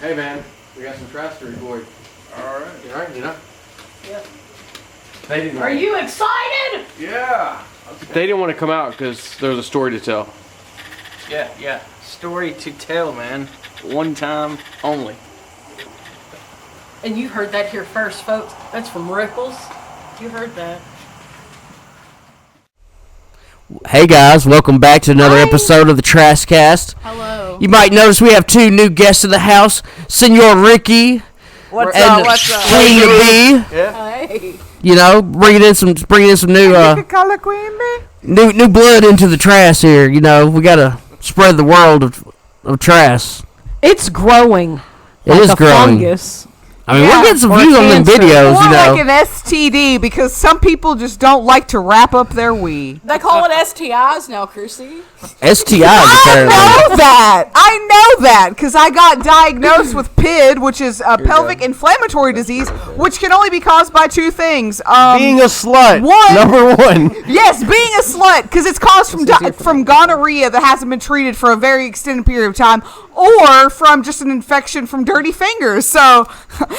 Hey man, we got some trash to record. Alright. You alright, you know? Yeah. Are you excited? Yeah. They didn't want to come out because there was a story to tell. Yeah. Story to tell, man. One time only. And you heard that here first, folks. That's from Ripples. You heard that. Hey guys, welcome back to another episode of the TRASSCAST. Hello. You might notice we have two new guests in the house, Senor Ricky What's and up? Queen B. Yeah. Hey. You know, bringing in some new new blood into the Trass here. You know, we gotta spread the world of Trass. It's growing. It is growing. Fungus. I mean, we're getting some views on them videos, More you know. like an STD because some people just don't like to wrap up their wee. They call it STIs now, Chrissy. STIs, I apparently. know that because I got diagnosed with PID, which is a pelvic inflammatory disease, which can only be caused by two things. Being a slut. Number one. Yes, being a slut, because it's caused from gonorrhea that hasn't been treated for a very extended period of time, or from just an infection from dirty fingers. So,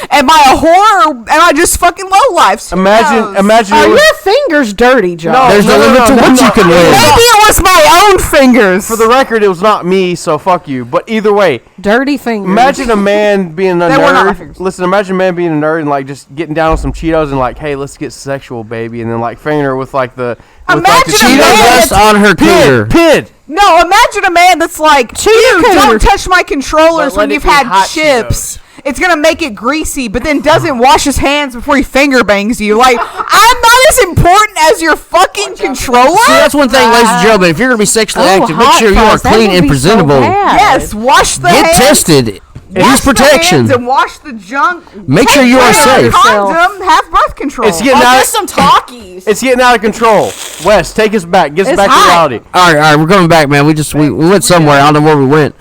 am I a whore, or am I just fucking lowlifes? Imagine. Are your fingers dirty, Joe? No, There's no limit to what you can live. Maybe it was my own fingers. For the record, it was not me, so fuck you. But either way, dirty fingers. imagine a man being a They were not my nerd. fingers. Listen, imagine a man being a nerd and like just getting down on some Cheetos and like, hey, let's get sexual, baby, and then like fingering her with like the. Imagine a Cheeto man dust on her cooter. Pid. No, imagine a man that's like, ew, don't touch my controllers But let when it you've be had hot chips. It's gonna make it greasy, but then doesn't wash his hands before he finger bangs you. Like, I'm not as important as your fucking controller. See, that's one thing, ladies and gentlemen. If you're gonna be sexually active, make sure you are clean and presentable. Yes, wash the Get hands. tested. Use Wash the protection. hands and wash the junk. Make sure you are safe. Condom, have birth control. It's getting Oh, out. just some talkies. It's getting out of control. Wes, take us back. Get us back to reality. All right, we're coming back, man. We went somewhere. I don't know where we went.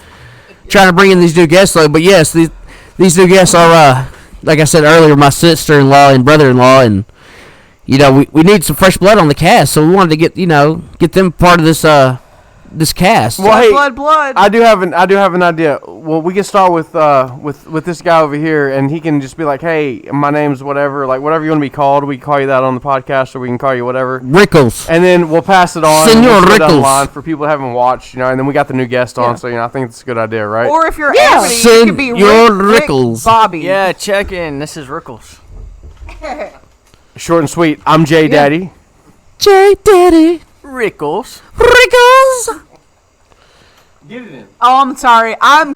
Trying to bring in these new guests, though. But yes, these new guests are, like I said earlier, my sister-in-law and brother-in-law, and you know we need some fresh blood on the cast, so we wanted to get them part of this cast. Well, hey, blood. I do have an idea. Well, we can start with this guy over here, and he can just be like, "Hey, my name's whatever, like whatever you want to be called. We can call you that on the podcast, or we can call you whatever." Rickles. And then we'll pass it on. Senor we'll put it Rickles. online for people who haven't watched, you know. And then we got the new guest on, so I think it's a good idea, right? Or if you're Ebony, you could be Senor Rick Rickles. Bobby. Yeah, check in. This is Rickles. Short and sweet. I'm J Daddy. J Daddy. Rickles. Rickles. Get it in. Oh, I'm sorry. I'm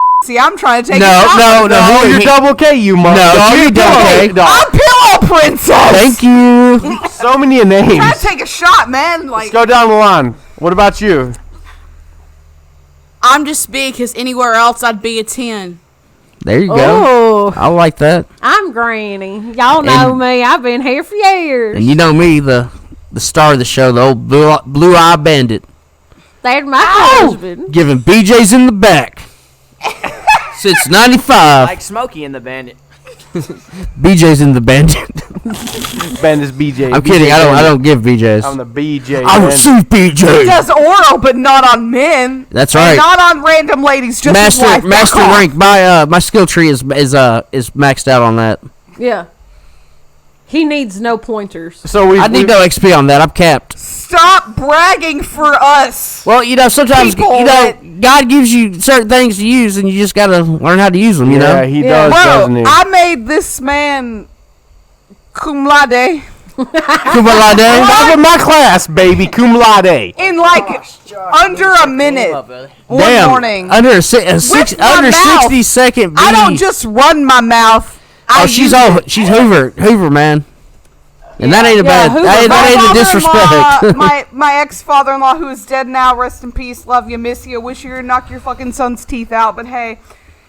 trying to take No. Oh, you're double K, you mother. No, you're double K. I'm Pillow Princess. Thank you. So many names. I'm trying to take a shot, man. Let's go down the line. What about you? I'm just big because anywhere else I'd be a 10. There you go. Oh, I like that. I'm Granny. Y'all know me. I've been here for years. And you know me, the star of the show, the old blue eye bandit, There's my husband. giving BJ's in the back since '95. Like Smokey and the Bandit. BJ's in the bandit. Bandit's BJ. I'm kidding. I don't give BJ's. I'm the BJ. I receive He BJ's. does oral, but not on men. That's And right. not on random ladies. Just his wife. Master Back off. rank. My skill tree is maxed out on that. Yeah. He needs no pointers. So I need no XP on that. I'm capped. Stop bragging for us. Well, you know, sometimes People God gives you certain things to use, and you just gotta learn how to use them. You know. Yeah, he does, Bro, doesn't he? I made this man cum laude Cum laude. Top of my class, baby, cum laude. in like under a minute. One Damn. morning. Under my 60 second. I don't just run my mouth. Oh, she's Hoover, man. And that ain't a bad. Hoover. That ain't a disrespect. my ex-father-in-law, who is dead now, rest in peace, love you, miss you, wish you to knock your fucking son's teeth out, but hey,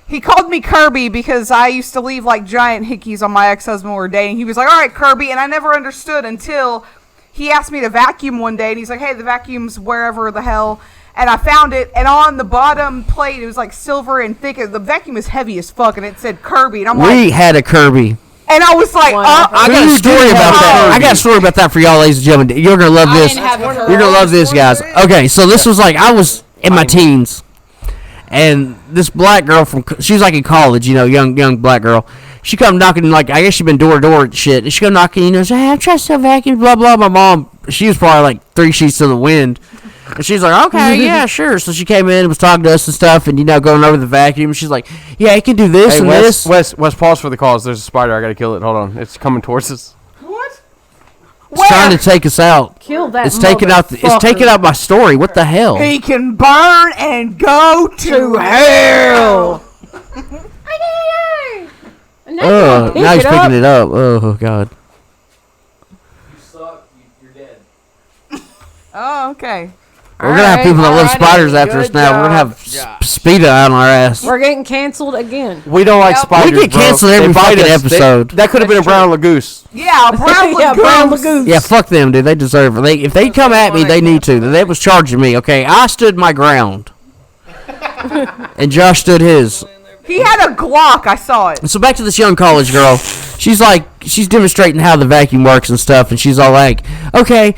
he called me Kirby because I used to leave like giant hickeys on my ex-husband when we were dating. He was like, all right, Kirby, and I never understood until he asked me to vacuum one day, and he's like, hey, the vacuum's wherever the hell, and I found it, and on the bottom plate, it was like silver and thick, the vacuum is heavy as fuck, and it said Kirby, and I'm like, We had a Kirby. and I was like, I got a story about that. I got a story about that for y'all, ladies and gentlemen. You're gonna love this. didn't have a You're gonna love this, guys. Okay, so this was like I was in my teens, And this black girl she was like in college, young black girl. She come knocking, like, I guess she been door to door and shit. And she come knocking, say, hey, I'm trying to sell vacuums, blah, blah. My mom, she was probably like 3 sheets to the wind. And she's like, okay, yeah, sure. So she came in and was talking to us and stuff and, going over the vacuum. She's like, yeah, you can do this and this. Wes, pause for the cause. There's a spider. I got to kill it. Hold on. It's coming towards us. What? It's trying to take us out. Kill that It's taking out my story. What the hell? He can burn and go to hell. Now he's picking it up. Oh, God. You suck. You're dead. Oh, okay. We're going to have people that love spiders after us now. We're going to have PETA on our ass. We're getting canceled again. We don't like spiders, We get canceled every fucking episode. That could have been a brown lagoose. Yeah, brown Yeah, brown lagoons. lagoons. Yeah, fuck them, dude. They deserve it. If they come at me, they need to. They was charging me, okay? I stood my ground. And Josh stood his. He had a Glock. I saw it. And so back to this young college girl. She's demonstrating how the vacuum works and stuff, and she's all like, okay,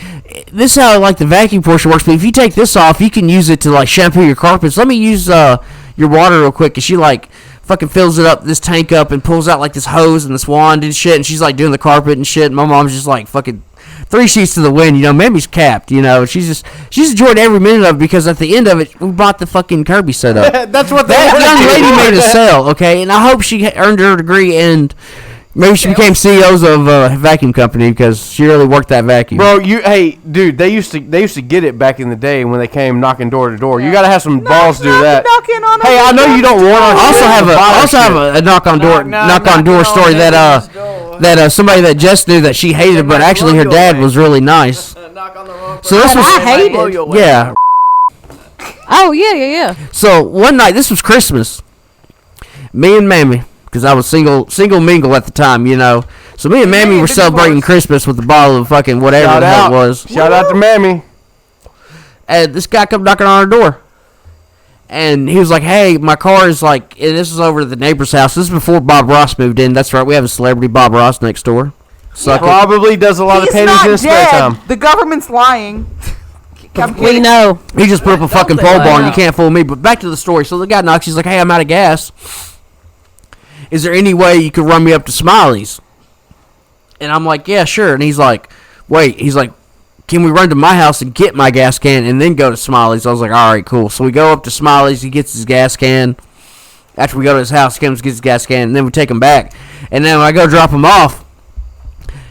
this is how the vacuum portion works, but if you take this off, you can use it to shampoo your carpets. Let me use your water real quick. And she fucking fills it up, this tank up, and pulls out this hose and this wand and shit, and she's doing the carpet and shit, and my mom's just fucking 3 sheets to the wind, Mammy's capped, she's enjoyed every minute of it because at the end of it, we bought the fucking Kirby setup. That's what That young lady made a sale, okay, and I hope she earned her degree and maybe she became CEOs of a vacuum company because she really worked that vacuum. Bro, dude, they used to get it back in the day when they came knocking door to door. You gotta have some balls to do that. Knocking on Hey, I know you don't want to. I also have a knock on door story that somebody that just knew that she hated, but actually her dad was really nice. So this was I hated. yeah. Oh yeah. So one night, this was Christmas. Me and Mammy, because I was single mingle at the time, So me and Mammy were celebrating Christmas with a bottle of fucking whatever the hell it was. Shout out to Mammy. And this guy come knocking on our door. And he was like, hey, my car is and this is over to the neighbor's house. This is before Bob Ross moved in. That's right, we have a celebrity Bob Ross next door. He probably does a lot of paintings in his spare time. The government's lying. We know. He just put up a fucking pole barn. You can't fool me. But back to the story. So the guy knocks. He's like, hey, I'm out of gas. Is there any way you could run me up to Smiley's? And I'm like, yeah, sure. And he's like, wait. He's like, can we run to my house and get my gas can and then go to Smiley's? I was like, all right, cool. So we go up to Smiley's. He gets his gas can. After we go to his house, he comes, gets his gas can, and then we take him back. And then when I go drop him off,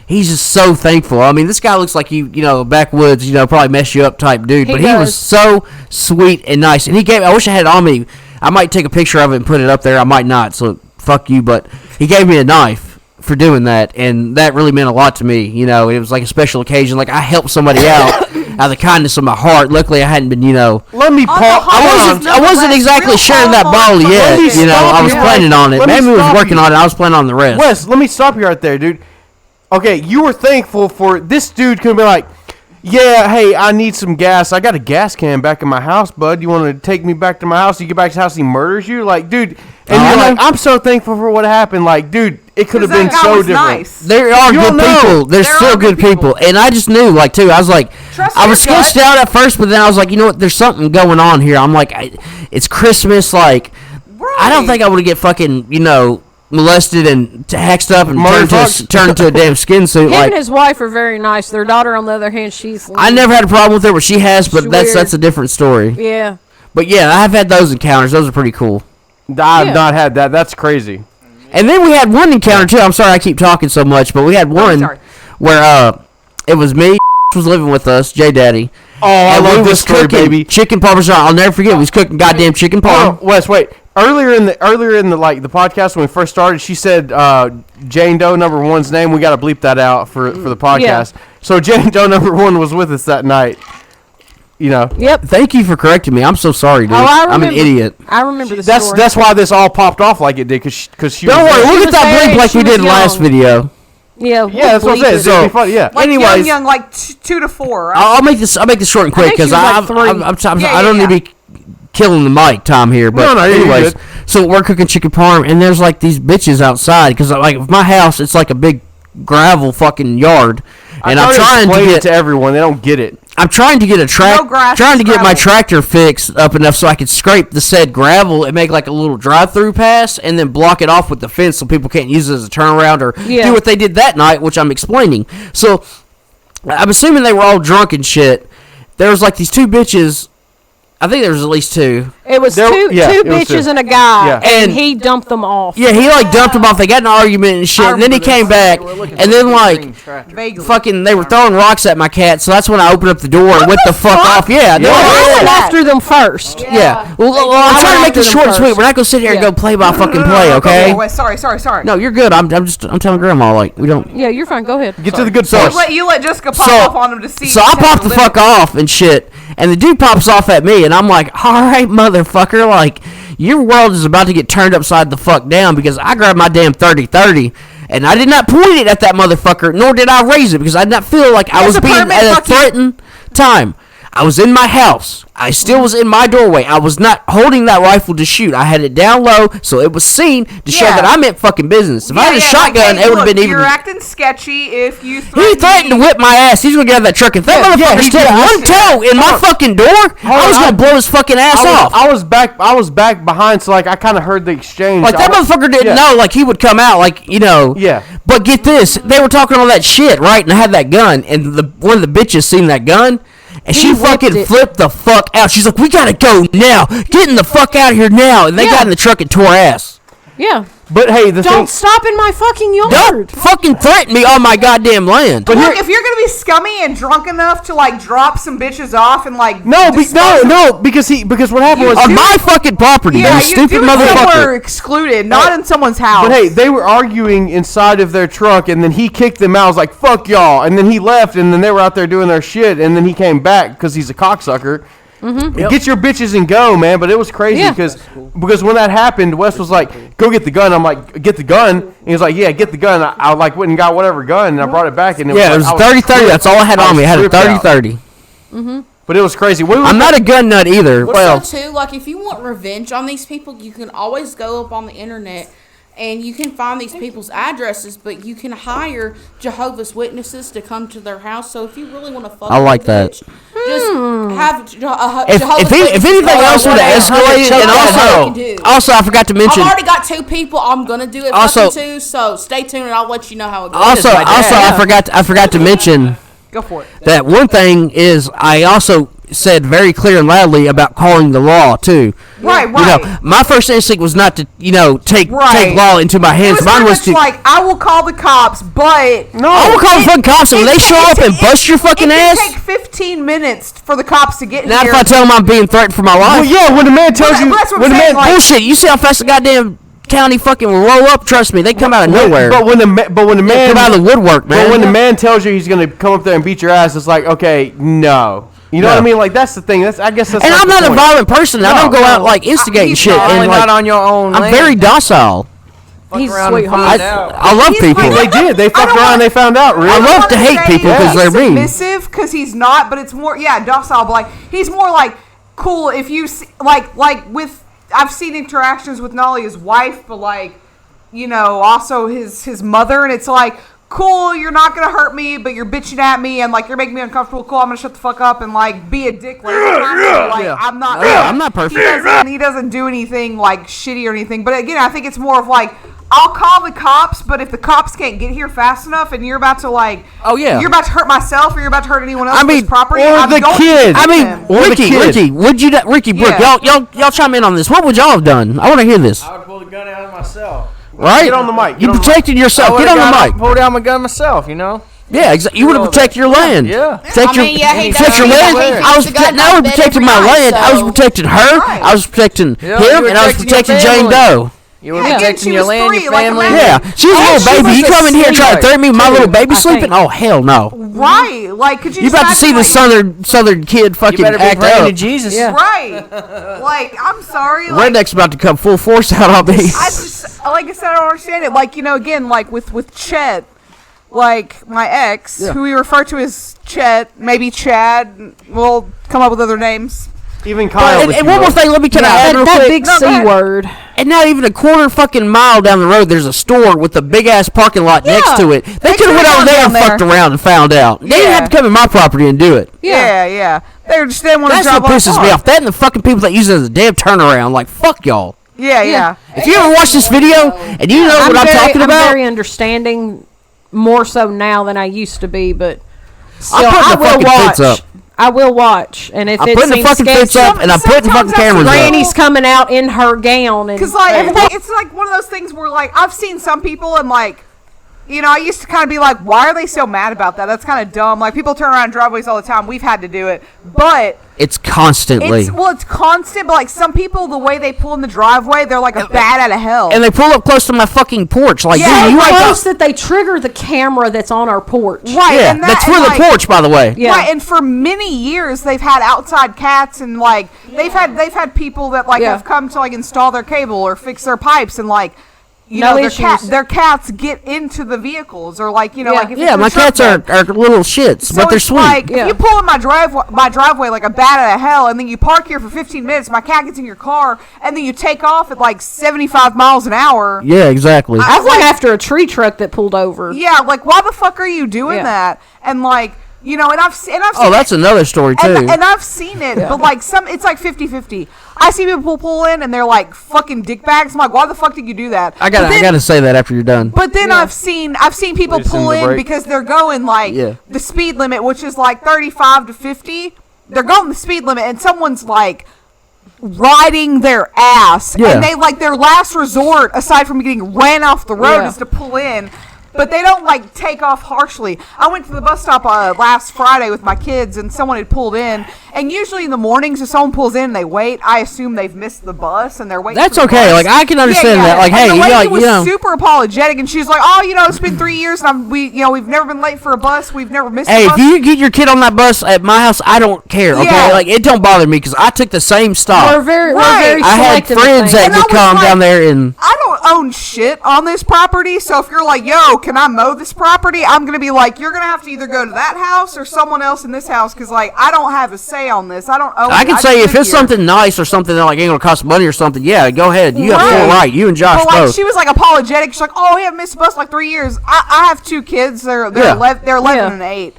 he's just so thankful. I mean, this guy looks like backwoods, probably mess you up type dude. But he was so sweet and nice. And I wish I had it on me. I might take a picture of it and put it up there. I might not, so fuck you. But he gave me a knife for doing that, and that really meant a lot to me. It was like a special occasion. I helped somebody out of the kindness of my heart. Luckily, I hadn't been, Let me pause. I wasn't exactly sharing that bottle yet. I was planning on it. Maybe was working on it. I was planning on the rest. Wes, let me stop you right there, dude. Okay, you were thankful for this dude could be like, yeah, hey, I need some gas. I got a gas can back in my house, bud. You want to take me back to my house? You get back to his house, he murders you? Dude, and you're like, I'm so thankful for what happened. Dude, it could have been so different. Nice. There are good people. There's still good people. And I just knew, too, I was like, I was sketched out at first, but then I was like, you know what, there's something going on here. I'm like, it's Christmas, I don't think I would get fucking, molested and hexed up and turned into a damn skin suit. Him and his wife are very nice. Their daughter, on the other hand, she's. I never had a problem with her, but she has. But that's a different story. Yeah. But yeah, I've had those encounters. Those are pretty cool. I've not had that. That's crazy. And then we had one encounter too. I'm sorry I keep talking so much, but we had one where it was me was living with us, J Daddy. Oh, I love this story, baby. Chicken parmesan. I'll never forget. We was cooking goddamn chicken parm. Wes, wait. Earlier in the the podcast when we first started, she said Jane Doe number 1's name. We got to bleep that out for the podcast. Yeah. So Jane Doe number 1 was with us that night. Yep. Thank you for correcting me. I'm so sorry, dude. Oh, I'm an idiot. I remember the story. That's why this all popped off like it did, because she. Don't worry, we'll get that bleep like we did in the last video. Yeah, that's what I said. So, it'd be fun, yeah. Anyways, young, 2 to 4. Right? I'll make this short and quick because I don't need to be killing the mic time here. But no, anyways, so we're cooking chicken parm, and there's these bitches outside because my house, it's like a big gravel fucking yard, And I'm trying to explain get it to everyone. They don't get it. I'm trying to get a grass, trying to get my gravel. tractor fixed up enough so I could scrape the said gravel and make like a little drive-through pass and then block it off with the fence so people can't use it as a turnaround or do what they did that night, which I'm explaining. So I'm assuming they were all drunk and shit. There was like these two bitches. I think there was at least two. It was two bitches and a guy, and he dumped them off. Yeah, he like dumped them off. They got in an argument and shit, and then he came back, and then like fucking they were throwing rocks at my cat. So that's when I opened up the door and went the fuck off. Yeah, no, I went after them first. Yeah. Well, I'm trying to make this short and sweet. We're not gonna sit here and go play by fucking play, okay? Wait, sorry. No, No, you're good. I'm telling Grandma like we don't. Yeah, you're fine. Go ahead. Get to the good part. you let Jessica pop off on him to see. So I popped the fuck off and shit, and the dude pops off at me, and I'm like, all right, motherfucker, like, your world is about to get turned upside the fuck down because I grabbed my damn 30-30, and I did not point it at that motherfucker, nor did I raise it because I did not feel like I was being at a threatened time. I was in my house. I still was in my doorway. I was not holding that rifle to shoot. I had it down low so it was seen to show that I meant fucking business. If I had a shotgun, it would have been even... You're acting sketchy if you He threatened to whip my ass. He's going to get out of that truck. If that motherfucker stood one toe in my fucking door, I was going to blow his fucking ass off. I was back behind, so like I kind of heard the exchange. Like that motherfucker didn't know like he would come out like, you know. Yeah. But get this, they were talking all that shit, right? And I had that gun, and one of the bitches seen that gun. And she fucking flipped the fuck out. She's like, we gotta go now. Getting the fuck out of here now. And they got in the truck and tore ass. Yeah. But hey, don't stop in my fucking yard. Don't fucking threaten me on my goddamn land. But look, if you're gonna be scummy and drunk enough to like drop some bitches off and like no, because what happened was on my fucking property. Yeah, you stupid motherfucker. Somewhere excluded, not in someone's house. But hey, they were arguing inside of their truck, and then he kicked them out. I was like, "Fuck y'all!" And then he left, and then they were out there doing their shit, and then he came back because he's a cocksucker. Mm-hmm. Get your bitches and go, man. But it was crazy because when that happened, Wes was like, "Go get the gun." I'm like, "Get the gun." And he was like, "Yeah, get the gun." I like went and got whatever gun, and I brought it back, and it was 30-30. That's all I had on me. I had a 30-30. Mm-hmm. But it was crazy. I'm not a gun nut either. Well, too, like if you want revenge on these people, you can always go up on the internet and you can find these people's addresses, but you can hire Jehovah's Witnesses to come to their house. So if you really want to fuck I like with that. bitch, just have if anything else would have escalated, and also I forgot to mention. I've already got 2 people. I'm gonna do it also, too. So stay tuned, and I'll let you know how it goes. Also, I forgot to mention. Go for it. That one thing is, I also said very clear and loudly about calling the law too. Right. You know, my first instinct was not to, take law into my hands. Mine was to like, I will call the cops, but no, I will call the fucking cops, and when they show up and bust your fucking ass. It can take 15 minutes for the cops to get here. Not if I tell them I'm being threatened for my life. Well, yeah, when the man tells you, bullshit. You see how fast the goddamn county fucking will roll up? Trust me, they come out of nowhere. But when the man come out of the woodwork, man. But when the man tells you he's gonna come up there and beat your ass, it's like, okay, no. You know what I mean? Like that's the thing. I guess that's. And I'm not a violent person. I don't go out like instigating shit. And not on your own. I'm very docile. He's a sweetheart. I love people. They did. They fucked around. They found out. Really. I love to hate people because they're mean. He's submissive because he's not, but it's more docile. But like he's more like cool. If you see, like with I've seen interactions with not only his wife but like also his mother, and it's like. Cool, you're not gonna hurt me, but you're bitching at me and like you're making me uncomfortable. Cool, I'm gonna shut the fuck up and like be a dick. I'm not. I'm not perfect. He doesn't do anything like shitty or anything. But again, I think it's more of like I'll call the cops, but if the cops can't get here fast enough and you're about to you're about to hurt myself or you're about to hurt anyone else's property. Or I'm the kid. Ricky, Brooke, y'all chime in on this. What would y'all have done? I want to hear this. I would pull the gun out of myself. Right? Get on the mic. You protected yourself. Get on the mic. Pull down my gun myself, Yeah, exactly. You would have protected your land. Yeah. Protect your land. I was protecting my land. I was protecting her. I was protecting him, and I was protecting Jane Doe. You were protecting your land, your family. Yeah, she's a little baby. You come in here and try to threaten me with my little baby sleeping? Oh, hell no. Right. Like, could you You about to see the southern kid fucking act up. You better be praying to Jesus. Yeah. Right. Like, I'm sorry. Redneck's about to come full force out on me. I just, like I said, I don't understand it. Like, again, like with Chet, like my ex, who we refer to as Chet, maybe Chad, we'll come up with other names. Even Kyle. And one more thing, let me tell you that big C word. And not even a quarter fucking mile down the road, there's a store with a big ass parking lot next to it. They could have went over there and fucked around and found out. They didn't have to come in my property and do it. Yeah. They just didn't want to drive. That's what pisses me off. That and the fucking people that use it as a damn turnaround. Like, fuck y'all. Yeah. If you ever watch this video and you know what I'm talking about, I'm very understanding, more so now than I used to be, but still, I will watch. I will watch, and if I'm it putting the seems fucking sketchy, fence up, and I'm putting fucking cameras up. Granny's coming out in her gown, and because like it's like one of those things where like I've seen some people and like, you know, I used to kind of be like, why are they so mad about that? That's kind of dumb. Like people turn around driveways all the time. We've had to do it, but it's constantly. It's constant, but like some people, the way they pull in the driveway, they're like a bat out of hell. And they pull up close to my fucking porch. Like, yeah, dude, you close that they trigger the camera that's on our porch. Right. Yeah, and that's for the porch, by the way. Yeah. Right, and for many years they've had outside cats, and like they've had people that like have come to like install their cable or fix their pipes, and like you know their cats get into the vehicles, or like, you know, like if my cats are little shits, but they're sweet. Like if you pull in my driveway like a bat out of hell, and then you park here for 15 minutes, my cat gets in your car, and then you take off at like 75 miles an hour. Yeah, exactly. I went after a tree truck that pulled over. Yeah, like why the fuck are you doing that? And like, you know, and I've seen that's another story too. And I've seen it, but like it's like 50-50. I see people pull in and they're like fucking dickbags. I'm like, why the fuck did you do that? I gotta say that after you're done. But then I've seen people pull in because they're going like the speed limit, which is like 35 to 50. They're going the speed limit, and someone's like riding their ass, and they like their last resort aside from getting ran off the road is to pull in. But they don't like take off harshly. I went to the bus stop last Friday with my kids, and someone had pulled in. And usually in the mornings, if someone pulls in and they wait, I assume they've missed the bus and they're waiting. That's for the okay. bus. Like, I can understand that. Like, hey, the lady like, was super apologetic, and she's like, "Oh, you know, it's been 3 years, and we've never been late for a bus. We've never missed a bus." Hey, if you get your kid on that bus at my house, I don't care. Okay, like it don't bother me because I took the same stop. We're very I had friends that would come down there and. I don't own shit on this property, so if you're like, "Yo, can I mow this property?" I'm gonna be like, "You're gonna have to either go to that house or someone else in this house," because like I don't have a say on this. I don't own. I can say if it's something nice or something that like ain't gonna cost money or something, yeah, go ahead. You have full right. You and Josh but like, both. she was like apologetic. She's like, "Oh, we haven't missed a bus like 3 years." I have two kids. They're 11 and 8.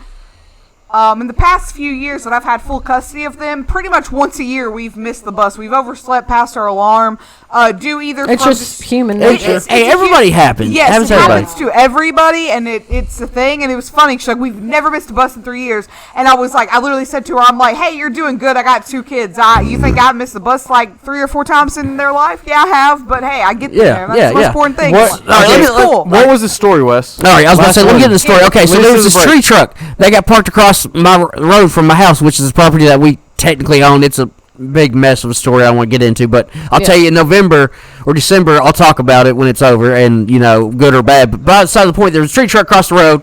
In the past few years that I've had full custody of them, pretty much once a year we've missed the bus. We've overslept past our alarm. It's just human nature. Hey, everybody happens. Yes, it happens to everybody, and it's a thing. And it was funny. She's like, "We've never missed a bus in 3 years." And I was like, I literally said to her, "I'm like, hey, you're doing good. I got 2 kids. You think I've missed the bus like 3 or 4 times in their life? Yeah, I have. But hey, I get there. That's the most important thing." What was the story, Wes? All right, I was about to say, let me get the story. Okay, so there was this tree truck that got parked across my road from my house, which is a property that we technically own. It's a big mess of a story I don't want to get into, but I'll tell you in November or December, I'll talk about it when it's over, and, you know, good or bad. But beside the point, there was a tree truck across the road,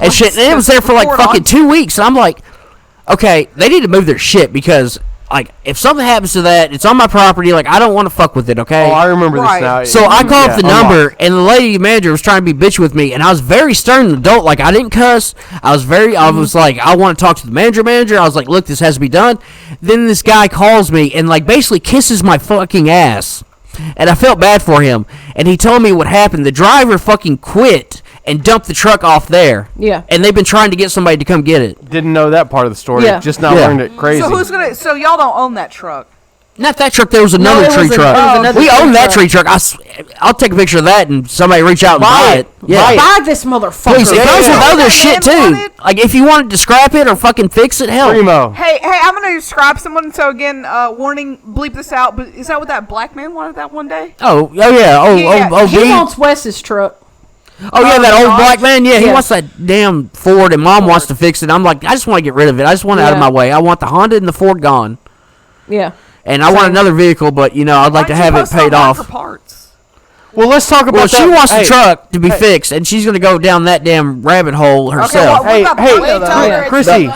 and shit, and it was there for like fucking 2 weeks, and I'm like, okay, they need to move their shit, because like, if something happens to that, it's on my property. Like, I don't want to fuck with it, okay? Oh, I remember this now. So I called up the number, and the lady manager was trying to be bitchy with me, and I was very stern and adult. Like, I didn't cuss. I was like, I want to talk to the manager. I was like, look, this has to be done. Then this guy calls me and, like, basically kisses my fucking ass. And I felt bad for him. And he told me what happened. The driver fucking quit and dumped the truck off there. Yeah. And they've been trying to get somebody to come get it. Didn't know that part of the story. Yeah. Just now learned it. Crazy. So y'all don't own that truck? Not that truck. There was another tree truck. We own that tree truck. I'll take a picture of that and somebody reach out and buy it. Yeah. Buy this motherfucker. Please, it goes with other shit too. Like if you wanted to scrap it or fucking fix it, hell. Primo. Hey, I'm gonna scrap someone. So again, warning, bleep this out. But is that what that black man wanted that one day? Oh yeah. He wants Wes's truck. Oh yeah, that old black man. Yeah, he wants that damn Ford, and Mom wants to fix it. I'm like, I just want to get rid of it. I just want it out of my way. I want the Honda and the Ford gone. Yeah. And I want another vehicle, but you know, I'd like to have it paid off. Parts? Well, let's talk about that. She wants the truck to be fixed, and she's gonna go down that damn rabbit hole herself. Chrissy.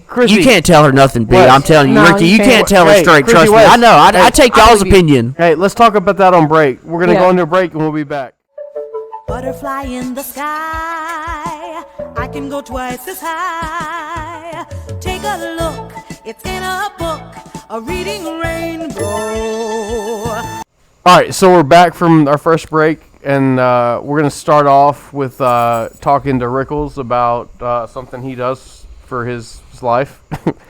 Chrissy. You can't tell her nothing, B. I'm telling you, Ricky. You can't tell her straight. Chrissy Trust me. West. I know. I take y'all's opinion. Hey, let's talk about that on break. We're gonna go into a break, and we'll be back. Butterfly in the sky, I can go twice as high. Take a look, it's in a book. a reading rainbow. All right, so we're back from our first break, and we're going to start off with talking to Rickles about something he does for his life.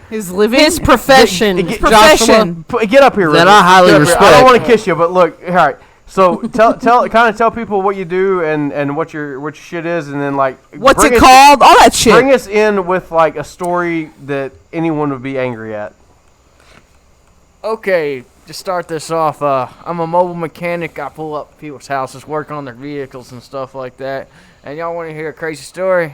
His living? His profession. Profession. Get up here, Rickles. That I highly Get up here. respect. I don't want to kiss you, but look, all right. So tell people what you do and what your shit is, and then like What's it called? All that shit. Bring us in with like a story that anyone would be angry at. Okay, to start this off, I'm a mobile mechanic. I pull up people's houses, work on their vehicles and stuff like that. And y'all want to hear a crazy story?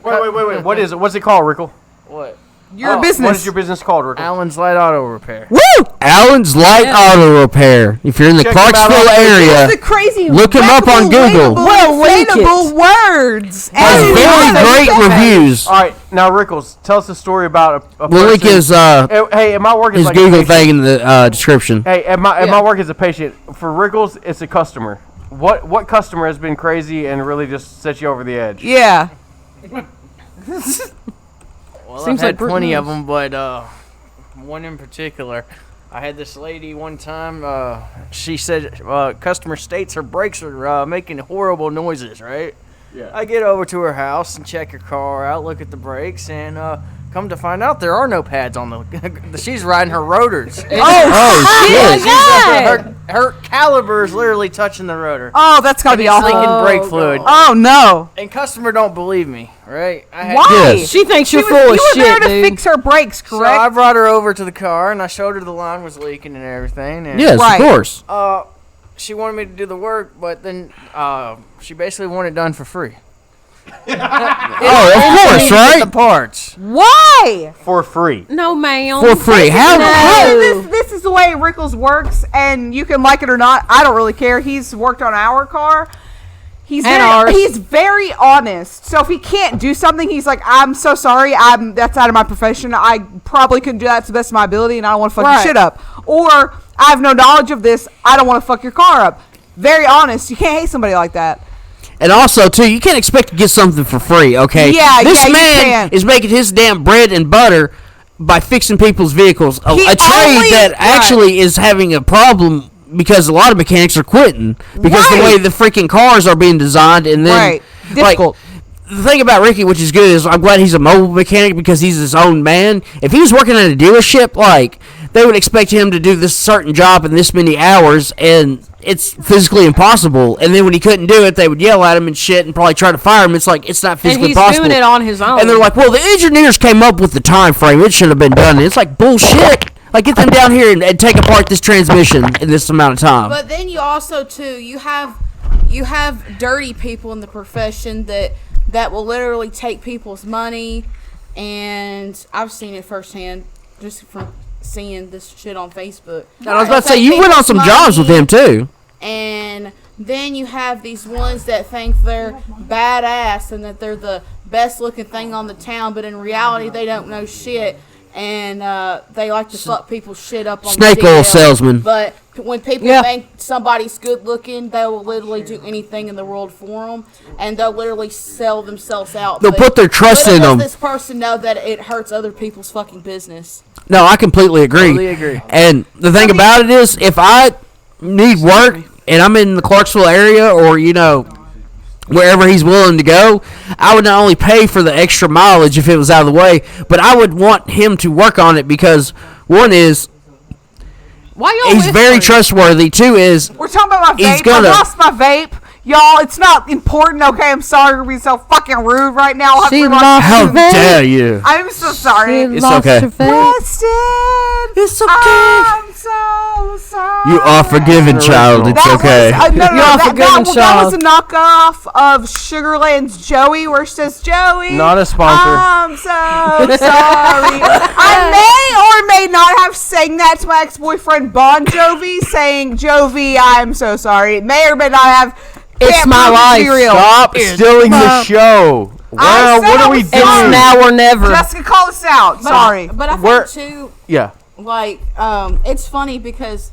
Wait. What is it? What's it called, Rickle? What? Your business. What is your business called, Rickle? Allen's Light Auto Repair. Woo! Allen's Light Auto Repair. If you're in the Check him out Clarksville on area, The crazy, look him up on Google. We'll link it. Words. has And very great reviews. All right, now Rickles, tell us a story about a We'll link person- his Hey, am I working his like Google a patient? thing in the description. Hey, am I work as a patient? For Rickles, it's a customer. What customer has been crazy and really just set you over the edge? Yeah. Well, Seems I've had like plenty of Brittany's. them, but one in particular. I had this lady one time, she said customer states her brakes are making horrible noises, right? Yeah. I get over to her house and check her car out, look at the brakes, and come to find out there are no pads on the she's riding her rotors. Oh, shit. Her caliber is literally touching the rotor. Oh, that's gotta be It's awful. leaking brake fluid. Oh no. And customer don't believe me, right? I had Why? Yes. She thinks you're You full of were there shit, to dude. fix her brakes, So I correct? brought her over to the car and I showed her the line was leaking and everything. And Yes, Right. of course. she wanted me to do the work, but then she basically wanted it done for free. Oh, of course, The right? parts. Why? For free. No, ma'am. For free. How? Hey, this is the way Rickles works, and you can like it or not. I don't really care. He's worked on our car. He's And very, ours. he's very honest. So if he can't do something, he's like, "I'm so sorry. That's out of my profession. I probably couldn't do that to the best of my ability, and I don't want to fuck your Right. shit up." Or I have no knowledge of this. I don't want to fuck your car up. Very honest. You can't hate somebody like that. And also, too, you can't expect to get something for free, okay? Yeah, this you man can't. is making his damn bread and butter by fixing people's vehicles. A He trade only- that actually is having a problem because a lot of mechanics are quitting because the Right. way the freaking cars are being designed, and then Right. Difficult. the thing about Ricky, which is good, is I'm glad he's a mobile mechanic because he's his own man. If he was working at a dealership, like, they would expect him to do this certain job in this many hours, and it's physically impossible. And then when he couldn't do it, they would yell at him and shit and probably try to fire him. It's like, it's not And physically he's possible. doing it on his own. And they're like, well, the engineers came up with the time frame. It should have been done. And it's like, bullshit. Like, get them down here and take apart this transmission in this amount of time. But then you also too you have dirty people in the profession that will literally take people's money, and I've seen it firsthand just from seeing this shit on Facebook. And I was about to say, Take you went on people's some jobs with money, him, too. And then you have these ones that think they're badass and that they're the best looking thing on the town, but in reality they don't know shit, and they like to fuck people's shit up on Snake the oil deal. salesman. But when people Yeah. think somebody's good looking, they will literally do anything in the world for them, and they'll literally sell themselves out. They'll But put their trust little in does them. this person know that it hurts other people's fucking business. No, I completely agree. Totally agree. And the thing about it is, if I need work and I'm in the Clarksville area or, you know, wherever he's willing to go, I would not only pay for the extra mileage if it was out of the way, but I would want him to work on it because, one is, Why y'all he's very whispering? trustworthy. Two is, We're talking about my He's vape. gonna- I lost my vape. Y'all, it's not important, okay? I'm sorry for being so fucking rude right now. I'll have to She rewind- lost how her vape. dare you? I'm so sorry. It's okay. Busted. It's okay. I'm so sorry. You are forgiven, child. It's That okay. Was, no, You're a that forgiven was child. a knockoff of Sugarland's Joey, where it says Joey. Not a sponsor. I'm so sorry. I may or may not have sang that to my ex-boyfriend Bon Jovi, saying Jovi, I'm so sorry. It may or may not have. It's can't my prove life. material. Stop stealing the show. Wow, said what I are we was doing? It's now or never. Jessica, call us out. Sorry. But I Where- think too, Yeah. like, it's funny because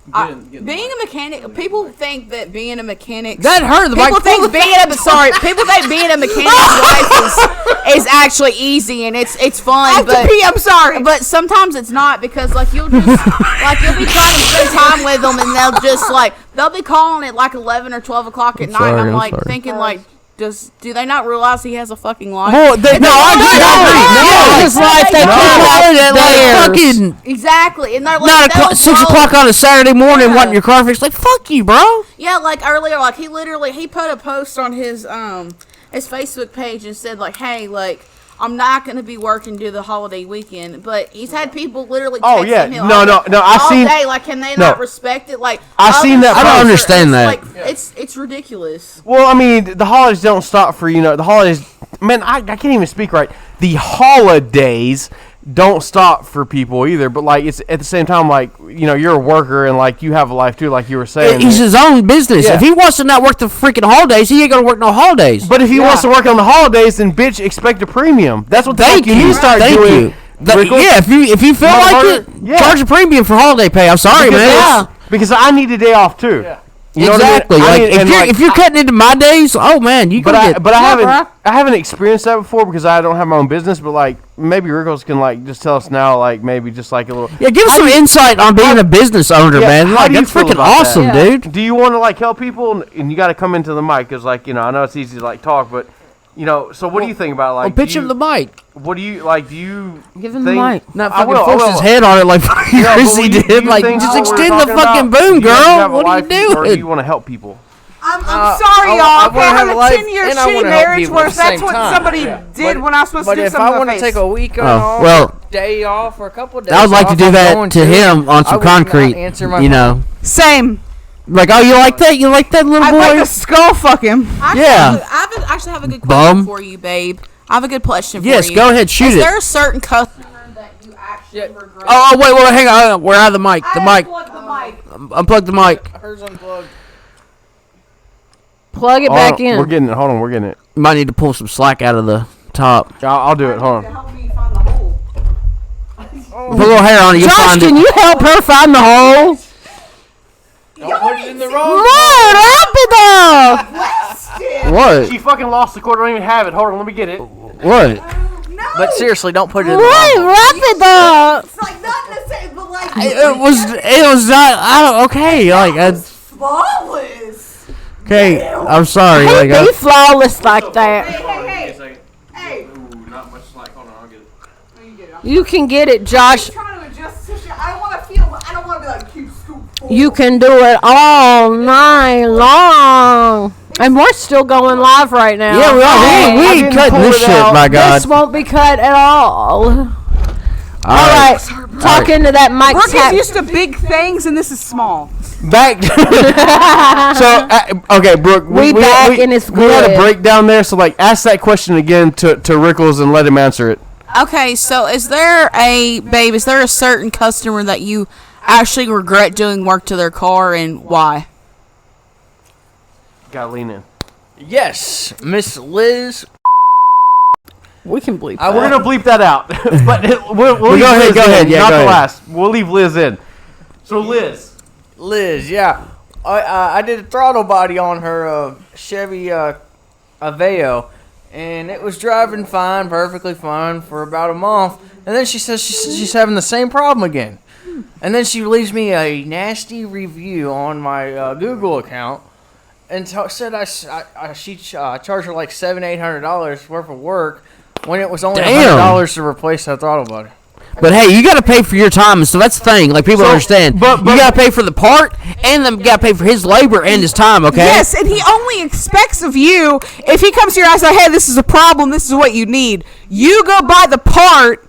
Being a mechanic, people think that being a mechanic. That hurt. The People mic think pulled the- people think being a mechanic's wife is actually easy and it's fun. But I'm sorry. But sometimes it's not because you'll be trying to spend time with them and they'll be calling at 11 or 12 o'clock at night. And I'm thinking do they not realize he has a fucking life? Oh, Exactly, and they're like 6 o'clock on a Saturday morning wanting your car fixed. Like, fuck you, bro. Yeah, earlier, he put a post on his Facebook page and said hey, I'm not going to be working due the holiday weekend, but he's had people literally texting him all day. Can they not respect it? I seen that. I don't understand that. It's ridiculous. Well, I mean, the holidays don't stop for the holidays. Man, I can't even speak right. The holidays don't stop for people either. But it's at the same time, you're a worker and you have a life too, like you were saying. He's his own business. Yeah. If he wants to not work the freaking holidays, he ain't gonna work no holidays. But if he wants to work on the holidays, then bitch, expect a premium. That's what you need to start doing. If you feel like it, charge a premium for holiday pay. I'm sorry, man. Because I need a day off too. Yeah. You know exactly. What I mean? If you're cutting into my days, oh man, you. I haven't experienced that before because I don't have my own business. But maybe Rickles can just tell us now, maybe just a little. Yeah, give us some insight on being a business owner, man. That's freaking awesome, dude. Do you want to help people? And you got to come into the mic because I know it's easy to talk, but. So what do you think about pitch him the mic? What do you do? You give him the mic? Not fucking force his head on it like Chrissy did. Just extend the fucking boom, girl. What are you doing? Or do you want to help people? I'm sorry, y'all. I had a 10-year shitty marriage where that's what somebody did when I was supposed to do something. But if I want to take a week day off or a couple of days, I would like to do that to him on some concrete. Same. You like that? You like that, little boy? I'd like to skull fuck him. I actually have a good question for you, babe. I have a good question for you. Yes, go ahead, shoot it. Is there a certain customer that you actually regret? Oh, wait, hang on. We're out of the mic. Unplug the mic. Hers unplugged. Plug it back in. We're getting it. Hold on, we're getting it. You might need to pull some slack out of the top. I'll do it. Hold on. Put a little hair on it. Josh, can you help her find the hole? Don't put it in the wrong. What? She fucking lost the cord. I don't even have it. Hold on, let me get it. What? No. But seriously, don't put it in the wrong. Wrap it up. It's nothing to say, but It was not. I don't. Okay, flawless. Okay, I'm sorry. Be flawless like that. Hey. Ooh, not much slack. Hold on, I'll get it. You can get it, Josh. I'm trying to adjust this shit. I don't want to feel. I don't want to be keep scoop. You can do it all night long. And we're still going live right now. Yeah, we are. We ain't cutting this shit, my God. This won't be cut at all. All right. Talk into that mic. Brooke is used to big things, and this is small. Back. Okay, Brooke. We had a break down there, so ask that question again to Rickles and let him answer it. Okay, so is there a certain customer that you actually regret doing work to their car, and why? Gotta lean in. Yes, Miss Liz. We can bleep that. We're gonna bleep that out, but we'll go ahead. Yeah, not the last. We'll leave Liz in. So Liz, yeah, I did a throttle body on her Chevy Aveo, and it was driving fine, perfectly fine for about a month, and then she says she's having the same problem again, and then she leaves me a nasty review on my Google account. And said she charged her $700-800 worth of work when it was only $100 to replace that throttle body. But hey, you got to pay for your time, so that's the thing. People understand. But you got to pay for the part, and then you got to pay for his labor and his time. Okay. Yes, and he only expects of you if he comes to your house and says, "Hey, this is a problem. This is what you need." You go buy the part,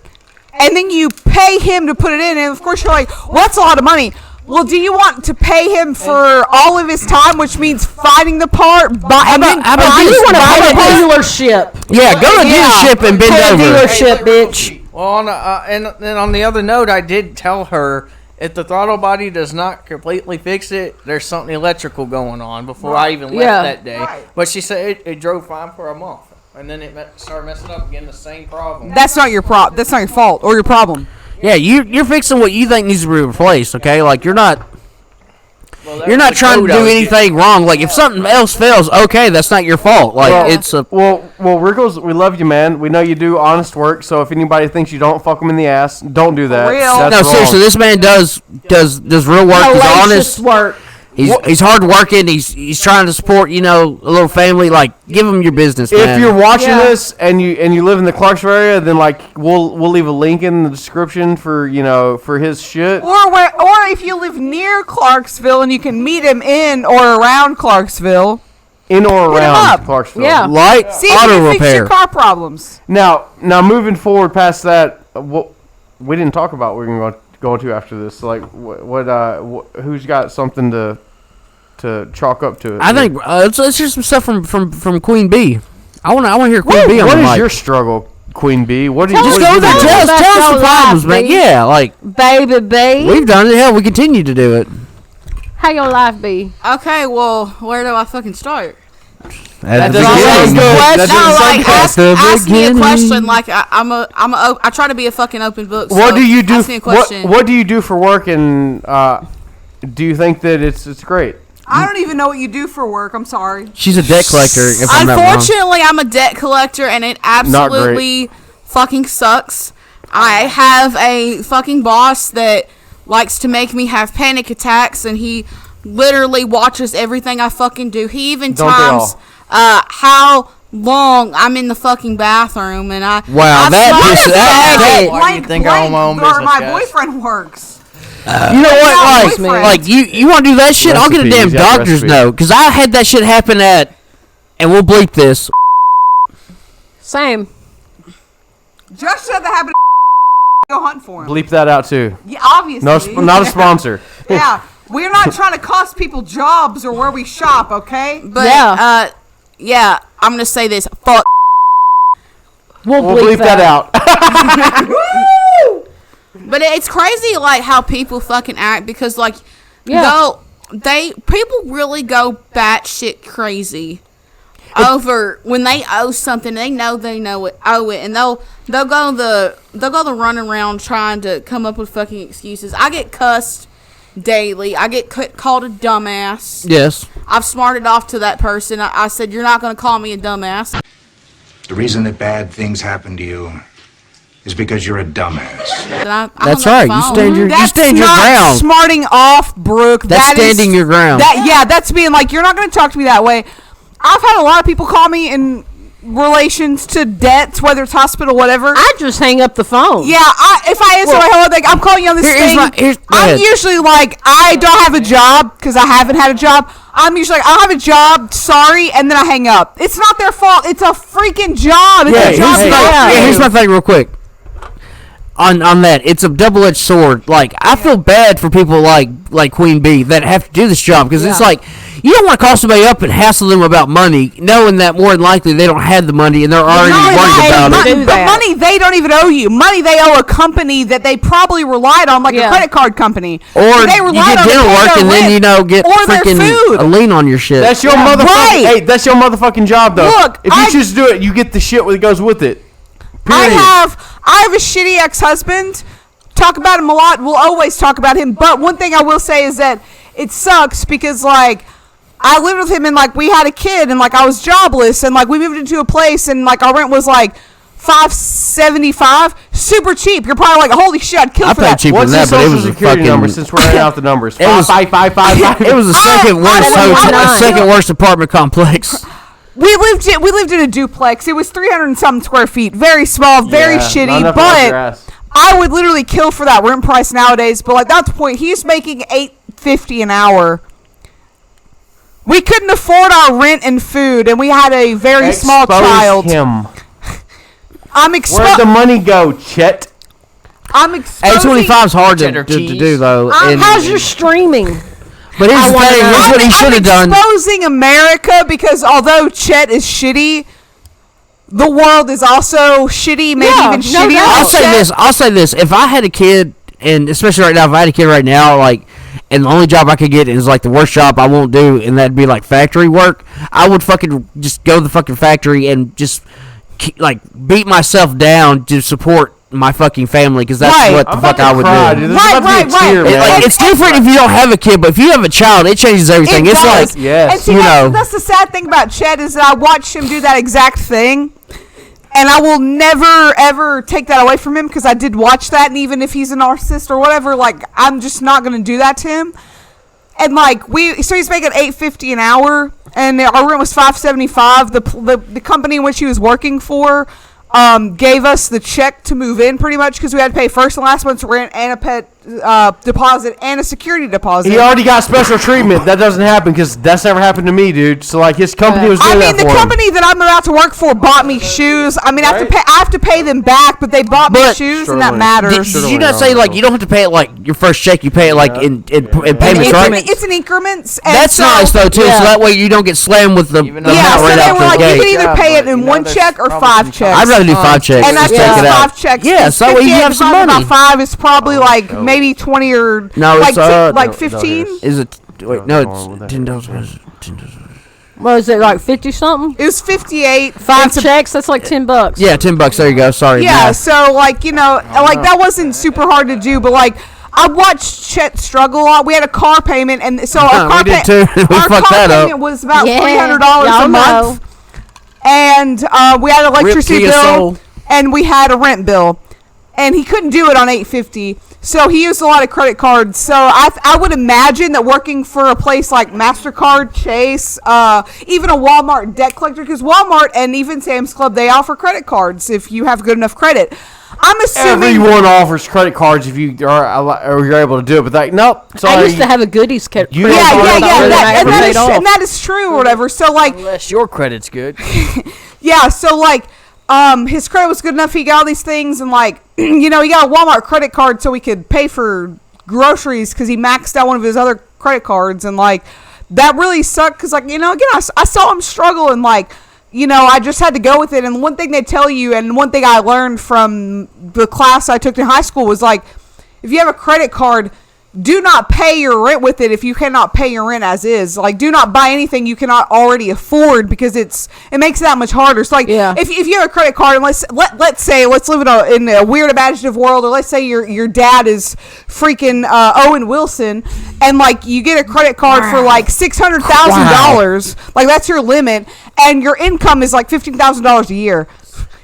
and then you pay him to put it in. And of course, you're like, "Well, that's a lot of money." Well, do you want to pay him for all of his time, which means finding the part? You want to buy a dealership? Yeah, go to a dealership and bend over. Dealership, bitch. Well, and then on the other note, I did tell her if the throttle body does not completely fix it, there's something electrical going on before I even left that day. Right. But she said it drove fine for a month, and then it started messing up again, the same problem. That's not your That's not your fault or your problem. Yeah, you're fixing what you think needs to be replaced, okay? You're not... you're not trying to do anything wrong. Like if something else fails, okay, that's not your fault. Like it's a well, Rickles, we love you, man. We know you do honest work. So if anybody thinks you don't, fuck them in the ass. Don't do that. Real. That's no, wrong. seriously. This man does real work. He's Hellacious honest. work. He's hard working. He's trying to support a little family. Like give him your business, man. If you're watching this and you live in the Clarksville area, then like we'll leave a link in the description for for his shit. Or if you live near Clarksville and you can meet him in or around Clarksville. In or Hit him around up. Clarksville. Yeah. Light See if auto you can fix repair. your car problems. Now moving forward past that, what we didn't talk about, we're gonna go to after this. Like who's got something to chalk up to it? I think let's hear some stuff from Queen Bee. I want to hear Queen Bee on What the is mic. your struggle, Queen Bee? What did Just you go there. do? Tell us About the your problems, life, man. Bee. Yeah, like Baby. we've done it. Hell, we continue to do it. How your life be? Okay, well, where do I fucking start? At the doesn't sound beginning. good. That No, doesn't like sound ask, the ask me a beginning. question. Like I try to be a fucking open book. What so do you do? Ask me a question. What do you do for work? And do you think that it's great? I don't even know what you do for work. I'm sorry. She's a debt collector. If I'm not wrong. Unfortunately, I'm a debt collector, and it absolutely fucking sucks. I have a fucking boss that likes to make me have panic attacks, and he literally watches everything I fucking do. He even Don't they times how long I'm in the fucking bathroom, and I Wow, I've that smart is- as that- fuck. hey. Why do you think I own my own or business, my guys? boyfriend works. You know what? boyfriend. Like you want to do that shit? I'll get a Recipes, damn yeah, doctor's recipes. note because I had that shit happen at, and we'll bleep this. Same. Just said that happened. Go hunt for him. Bleep that out too. Yeah, obviously. No, not a sponsor. Yeah, we're not trying to cost people jobs or where we shop. Okay. But Yeah. yeah, I'm gonna say this. Fuck. We'll Bleep that out. But it's crazy, like how people fucking act because, like, Yeah. people really go batshit crazy over when they owe something. They know owe it, and they'll go the run around trying to come up with fucking excuses. I get cussed daily. I get called a dumbass. Yes. I've smarted off to that person. I said, "You're not gonna call me a dumbass." The reason that bad things happen to you is because you're a dumbass. And I That's hung up right. the You phone. stand your That's not ground. smarting off, Brooke. That's That is- standing your ground. That's being like, you're not going to talk to me that way. I've had a lot of people call me in relations to debts, whether it's hospital, whatever. I just hang up the phone. Yeah, if I answer my hello, I'm calling you on this Here's thing. go I'm ahead. usually like, I don't have a job because I haven't had a job. I'm usually like, I don't have a job, sorry, and then I hang up. It's not their fault. It's a freaking job. It's Yeah, a job. here's my thing real quick. On that, it's a double-edged sword. Like, I feel bad for people like Queen Bee that have to do this job because it's like, you don't want to call somebody up and hassle them about money, knowing that more than likely they don't have the money and they're already worried about it. But money they don't even owe you. Money they owe a company that they probably relied on, like a credit card company. Or they you relied get on to dinner pay work their and then rent get or their freaking food. a lien on your shit. That's your motherfucking. right. Hey, that's your motherfucking job, though. Look, if you I- choose to do it, you get the shit that goes with it. Period. I have a shitty ex-husband. Talk about him a lot. We'll always talk about him. But one thing I will say is that it sucks because, like, I lived with him and, like, we had a kid and, like, I was jobless and, like, we moved into a place and, like, our rent was, like, $575, super cheap. You're probably like, holy shit, I'd kill I for paid that. cheaper What's than the that, but it social was a security fucking number since we're running out the numbers? It was- Five. It was the second worst second worst apartment complex. We lived in a duplex. It was 300 and something square feet. Very small, very Yeah, not shitty. enough to wipe your But ass. I would literally kill for that rent price nowadays. But like that's the point. He's making $8.50 an hour. We couldn't afford our rent and food, and we had a very small Expose child. him. I'm Where'd the money go, Chet? I'm exposing. A25 is hard to Cheddar cheese. do though. and- How's your streaming? but here's the thing. Here's what he should have done. Exposing America because although Chet is shitty, the world is also shitty. Maybe Yeah, even no shittier. doubt. than I'll Chet. say this. If I had a kid, and especially right now, if I had a kid right now, like, and the only job I could get is like the worst job I won't do, and that'd be like factory work, I would fucking just go to the fucking factory and just like beat myself down to support my fucking family because that's Right. what the I'm fuck about I to would cry, do. dude. There's about to be a tear, It- man. like, it's different if you don't have a kid, but if you have a child, it changes everything. It It's does. like, Yes. And see, you know. that's the sad thing about Chet is that I watched him do that exact thing, and I will never ever take that away from him because I did watch that, and even if he's a narcissist or whatever, like I'm just not gonna do that to him. And like so he's making $8.50 an hour, and our rent was $5.75. The company in which he was working for gave us the check to move in pretty much because we had to pay first and last month's rent and a pet deposit and a security deposit. He already got special treatment. That doesn't happen because that's never happened to me, dude. So like his company was doing I mean, that the for him. company that I'm about to work for bought me shoes. I mean, I have to pay them back, but they bought me But- shoes, and that matters. Did you not say like you don't have to pay it like your first check? You pay it like in payments, right? It's in increments. And That's so, nice though too. So that way you don't get slammed with the Even though- Yeah, amount so right they out were the like, you gate. can either pay it but, in you know, one there's check or probably 5 some checks. I'd rather do 5 checks. And I Just did take it out. 5 checks. Yeah, so that way you 58 have some divided by money. 5 is probably like maybe 20 or No, like it's, like no, 15. Is it? Wait, no, it's $10. What is it, like 50 something? It was 58. 5 checks, that's like $10. Yeah, $10. There you go. Sorry. Yeah, math. so like like that wasn't super hard to do, but like I watched Chet struggle a lot. We had a car payment, and so our car we did too. We our fucked car that up. payment was about Yeah, $300 y'all a month, and we had an electricity Kia bill, Soul. and we had a rent bill, and he couldn't do it on $8.50. So he used a lot of credit cards. So I would imagine that working for a place like MasterCard, Chase, even a Walmart debt collector, because Walmart and even Sam's Club, they offer credit cards if you have good enough credit. I'm assuming Everyone offers credit cards if you or you're able to do it, but like, nope. Sorry. I used to have a goodies credit You- card. Yeah, and that is true or whatever. So like, Unless your credit's good. yeah, so like, his credit was good enough. He got all these things, and like, he got a Walmart credit card so he could pay for groceries because he maxed out one of his other credit cards, and like, that really sucked because like, again, I saw him struggle, and like, I just had to go with it. And one thing they tell you, and one thing I learned from the class I took in high school was like, if you have a credit card, do not pay your rent with it if you cannot pay your rent as is. Like, do not buy anything you cannot already afford because it makes it that much harder. So, like, if you have a credit card, and let's say let's live in a weird imaginative world, or let's say your dad is freaking Owen Wilson, and like you get a credit card for like $600,000, like that's your limit, and your income is like $15,000 a year.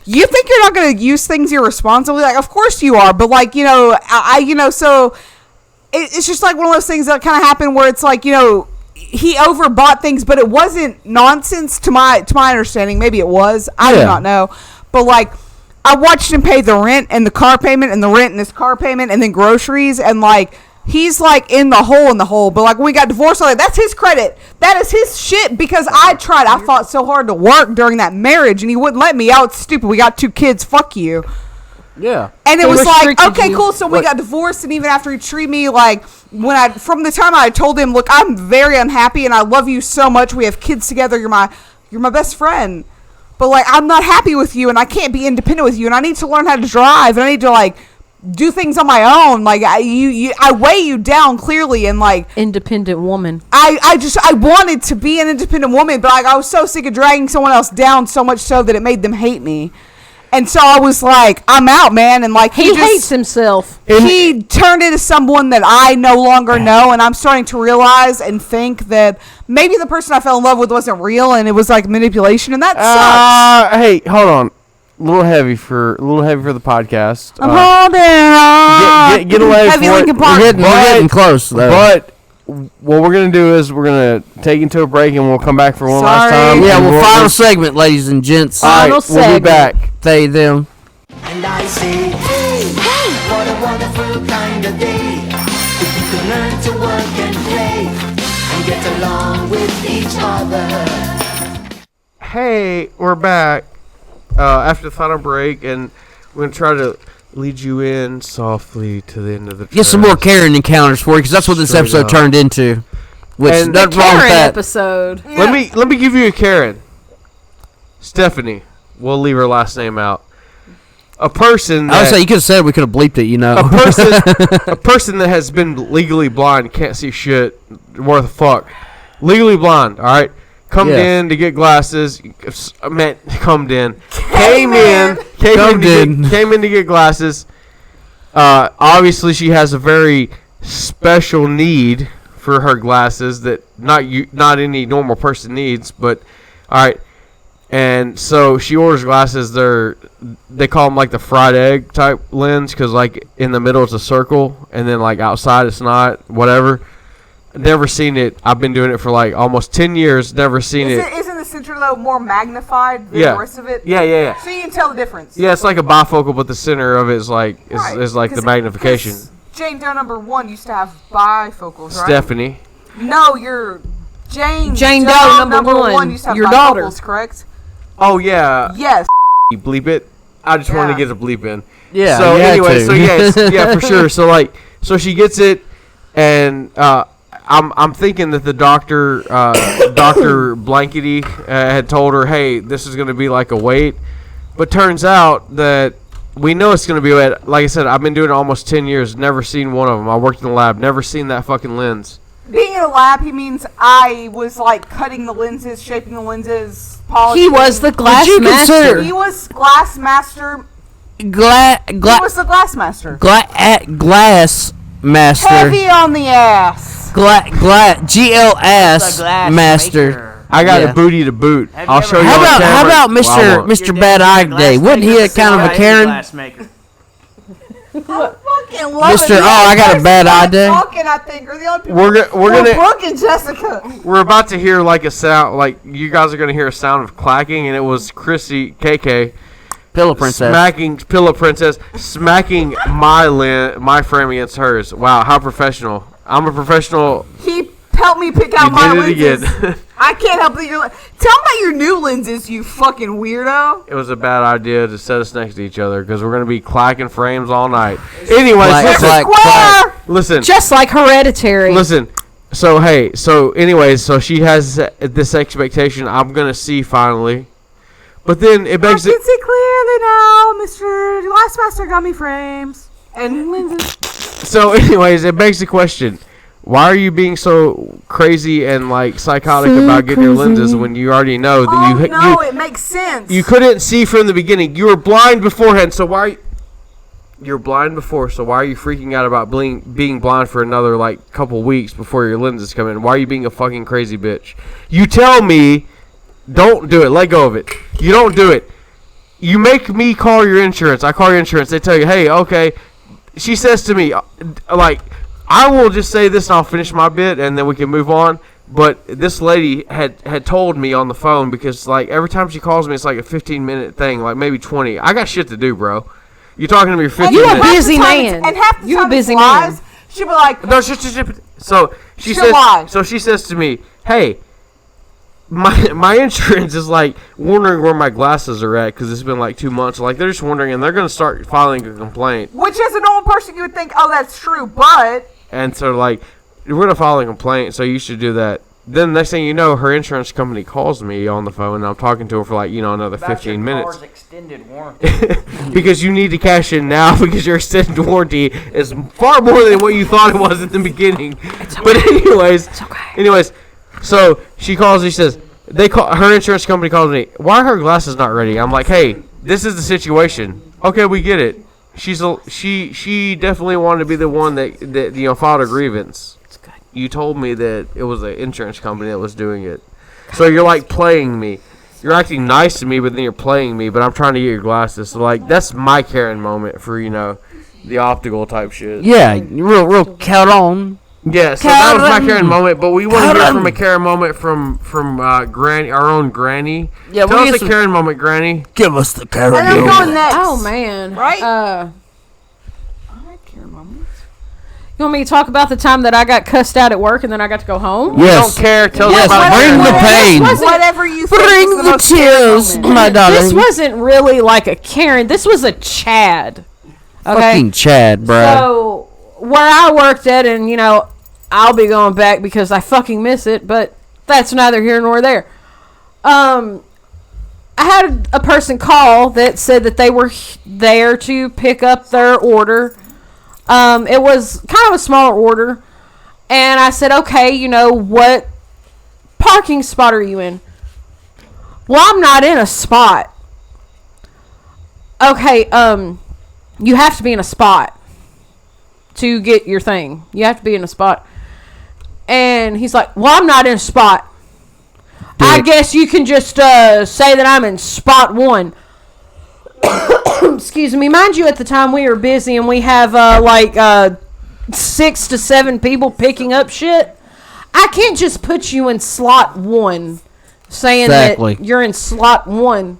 You think you're not going to use things irresponsibly? Like, of course you are, but like so. It's just like one of those things that kind of happened where it's like, he overbought things, but it wasn't nonsense to my understanding. Maybe it was. I do not know. But like, I watched him pay the rent and the car payment and the rent and his car payment and then groceries, and like, he's like in the hole. But like, when we got divorced, like, that's his credit. That is his shit because I fought so hard to work during that marriage and he wouldn't let me out. It's stupid. We got 2 kids. Fuck you. Yeah. And it They was like, restricted okay, you. cool. So we got divorced, and even after he treated me like from the time I told him, look, I'm very unhappy, and I love you so much. We have kids together. You're my best friend, but like, I'm not happy with you, and I can't be independent with you, and I need to learn how to drive, and I need to like do things on my own. Like I weigh you down clearly, and like Independent woman. I wanted to be an independent woman, but like I was so sick of dragging someone else down so much so that it made them hate me. And so I was like, I'm out, man. And like, He hates himself. He turned into someone that I no longer know. And I'm starting to realize and think that maybe the person I fell in love with wasn't real and it was like manipulation. And that sucks. Hey, hold on. A little heavy for the podcast. I'm holding on. Get away Heavy from Linkin it. Park. We're getting close though. But what we're gonna do is we're gonna take into a break and we'll come back for one last Sorry. time. Yeah, And well, final segment, ladies and gents. All right, Final we'll be segment. back. They, them. And I say, hey, what a wonderful kind of day. If you can learn to work and play and get along with each other. Hey, we're back after the final break, and we're gonna try to lead you in softly to the end of the. Get some more Karen encounters for you, because that's what this Straight episode up. turned into. Which And nothing wrong with Karen that. episode. Let me give you a Karen. Stephanie. We'll leave her last name out. A person. I would that- say you could have said we could have bleeped it. a person that has been legally blind, can't see shit worth a fuck. Legally blind, all right. Come Yeah. in to get glasses. I meant come in. Come in. Came in to get glasses. Obviously, she has a very special need for her glasses that not any normal person needs. But all right, and so she orders glasses. They call them like the fried egg type lens because like in the middle it's a circle and then like outside it's not. Whatever. Never seen it. I've been doing it for like almost 10 years. Never seen it. Isn't the center though more magnified than the rest of it? Yeah. So you can tell the difference. Yeah, it's like a bifocal, but the center of it is like is like the magnification. Jane Doe number 1 used to have bifocals, right? Stephanie. No, you're Jane Doe number 1 used to have your bifocals, daughter. correct? Oh yeah. Yes. You bleep it. I just wanted to get a bleep in. Yeah. So you had anyway, to. so yeah, for sure. So like, so she gets it, and I'm thinking that the doctor, Dr. Blankety, had told her, hey, this is going to be like a wait. But turns out that we know it's going to be a wait. Like I said, I've been doing it almost 10 years, never seen one of them. I worked in the lab, never seen that fucking lens. Being in a lab, he means I was like cutting the lenses, shaping the lenses, polishing. He was the glass you master. consider- He was glass master. He Glass was the glass master. glass master. Heavy on the ass. GLS master. I got Yeah. a booty to boot. I'll show you. How on about camera. Mr. Bad Eye Day? Wasn't he a kind of a Karen? I fucking love Mr. it. Oh, I got a bad eye day. Talking, I think, are the only people. We're gonna. Brooke and Jessica. We're about to hear like a sound. Like you guys are gonna hear a sound of clacking, and it was Chrissy KK. Pillow Princess. Smacking Pillow Princess, smacking my frame against hers. Wow, how professional! I'm a professional. He helped me pick out You my did it lenses. again. I can't help that you're. Tell me about your new lenses, you fucking weirdo. It was a bad idea to set us next to each other because we're gonna be clacking frames all night. Anyways, listen. Just like Hereditary. Listen. So so she has this expectation I'm gonna see finally, but then it I begs. can see clearly now, Mr. Glassmaster got me frames and lenses. So, anyways, it begs the question: why are you being so crazy and like psychotic about getting your lenses when you already know that it makes sense. you couldn't see from the beginning? You were blind beforehand, so why? You're blind before, so why are you freaking out about being blind for another like couple weeks before your lenses come in? Why are you being a fucking crazy bitch? You tell me, don't do it. Let go of it. You don't do it. You make me call your insurance. I call your insurance. They tell you, hey, okay. She says to me, like, I will just say this and I'll finish my bit and then we can move on. But this lady had told me on the phone because, like, every time she calls me, it's like a 15-minute thing, like maybe 20. I got shit to do, bro. You're talking to me for 15 minutes. You a busy man. And half the You a time busy it's lies. man. She'll be like, No, so she She'll says. lie. So she says to me, "Hey, my insurance is like wondering where my glasses are at because it's been like 2 months. Like they're just wondering, and they're gonna start filing a complaint. which as a normal person you would think, oh, that's true, but And so like, we're gonna file a complaint. So you should do that." Then the next thing you know, her insurance company calls me on the phone, and I'm talking to her for like another 15 minutes. Extended warranty. Because you need to cash in now because your extended warranty is far more than what you thought it was at the beginning. But anyways, so she calls. She says her insurance company calls me. Why are her glasses not ready? I'm like, hey, this is the situation. Okay, we get it. She definitely wanted to be the one that filed a grievance. You told me that it was an insurance company that was doing it. So you're like playing me. You're acting nice to me, but then you're playing me. But I'm trying to get your glasses. So like that's my Karen moment for the optical type shit. Yeah, real count on. Yeah, so that was my Karen moment. But we want to hear from a Karen moment from Granny, our own Granny. Yeah, tell us a Karen moment, Granny. Give us the Karen and I'm moment. going next. Oh man. Right? You want me to talk about the time that I got cussed out at work and then I got to go home? Yes. Don't care. Tell Yes, us about bring Karen the moment. pain. Whatever you think Bring is the most Karen chills, moment. my darling. This wasn't really like a Karen. This was a Chad. Okay? Fucking Chad, bro. So, where I worked at, and, I'll be going back because I fucking miss it, but that's neither here nor there. I had a person call that said that they were there to pick up their order. It was kind of a smaller order. And I said, okay, what parking spot are you in? Well, I'm not in a spot. Okay, you have to be in a spot to get your thing. You have to be in a spot. And he's like, well, I'm not in a spot. I guess you can just say that I'm in spot 1. Excuse me. Mind you, at the time we were busy and we have 6 to 7 people picking up shit. I can't just put you in slot 1 saying that you're in slot 1.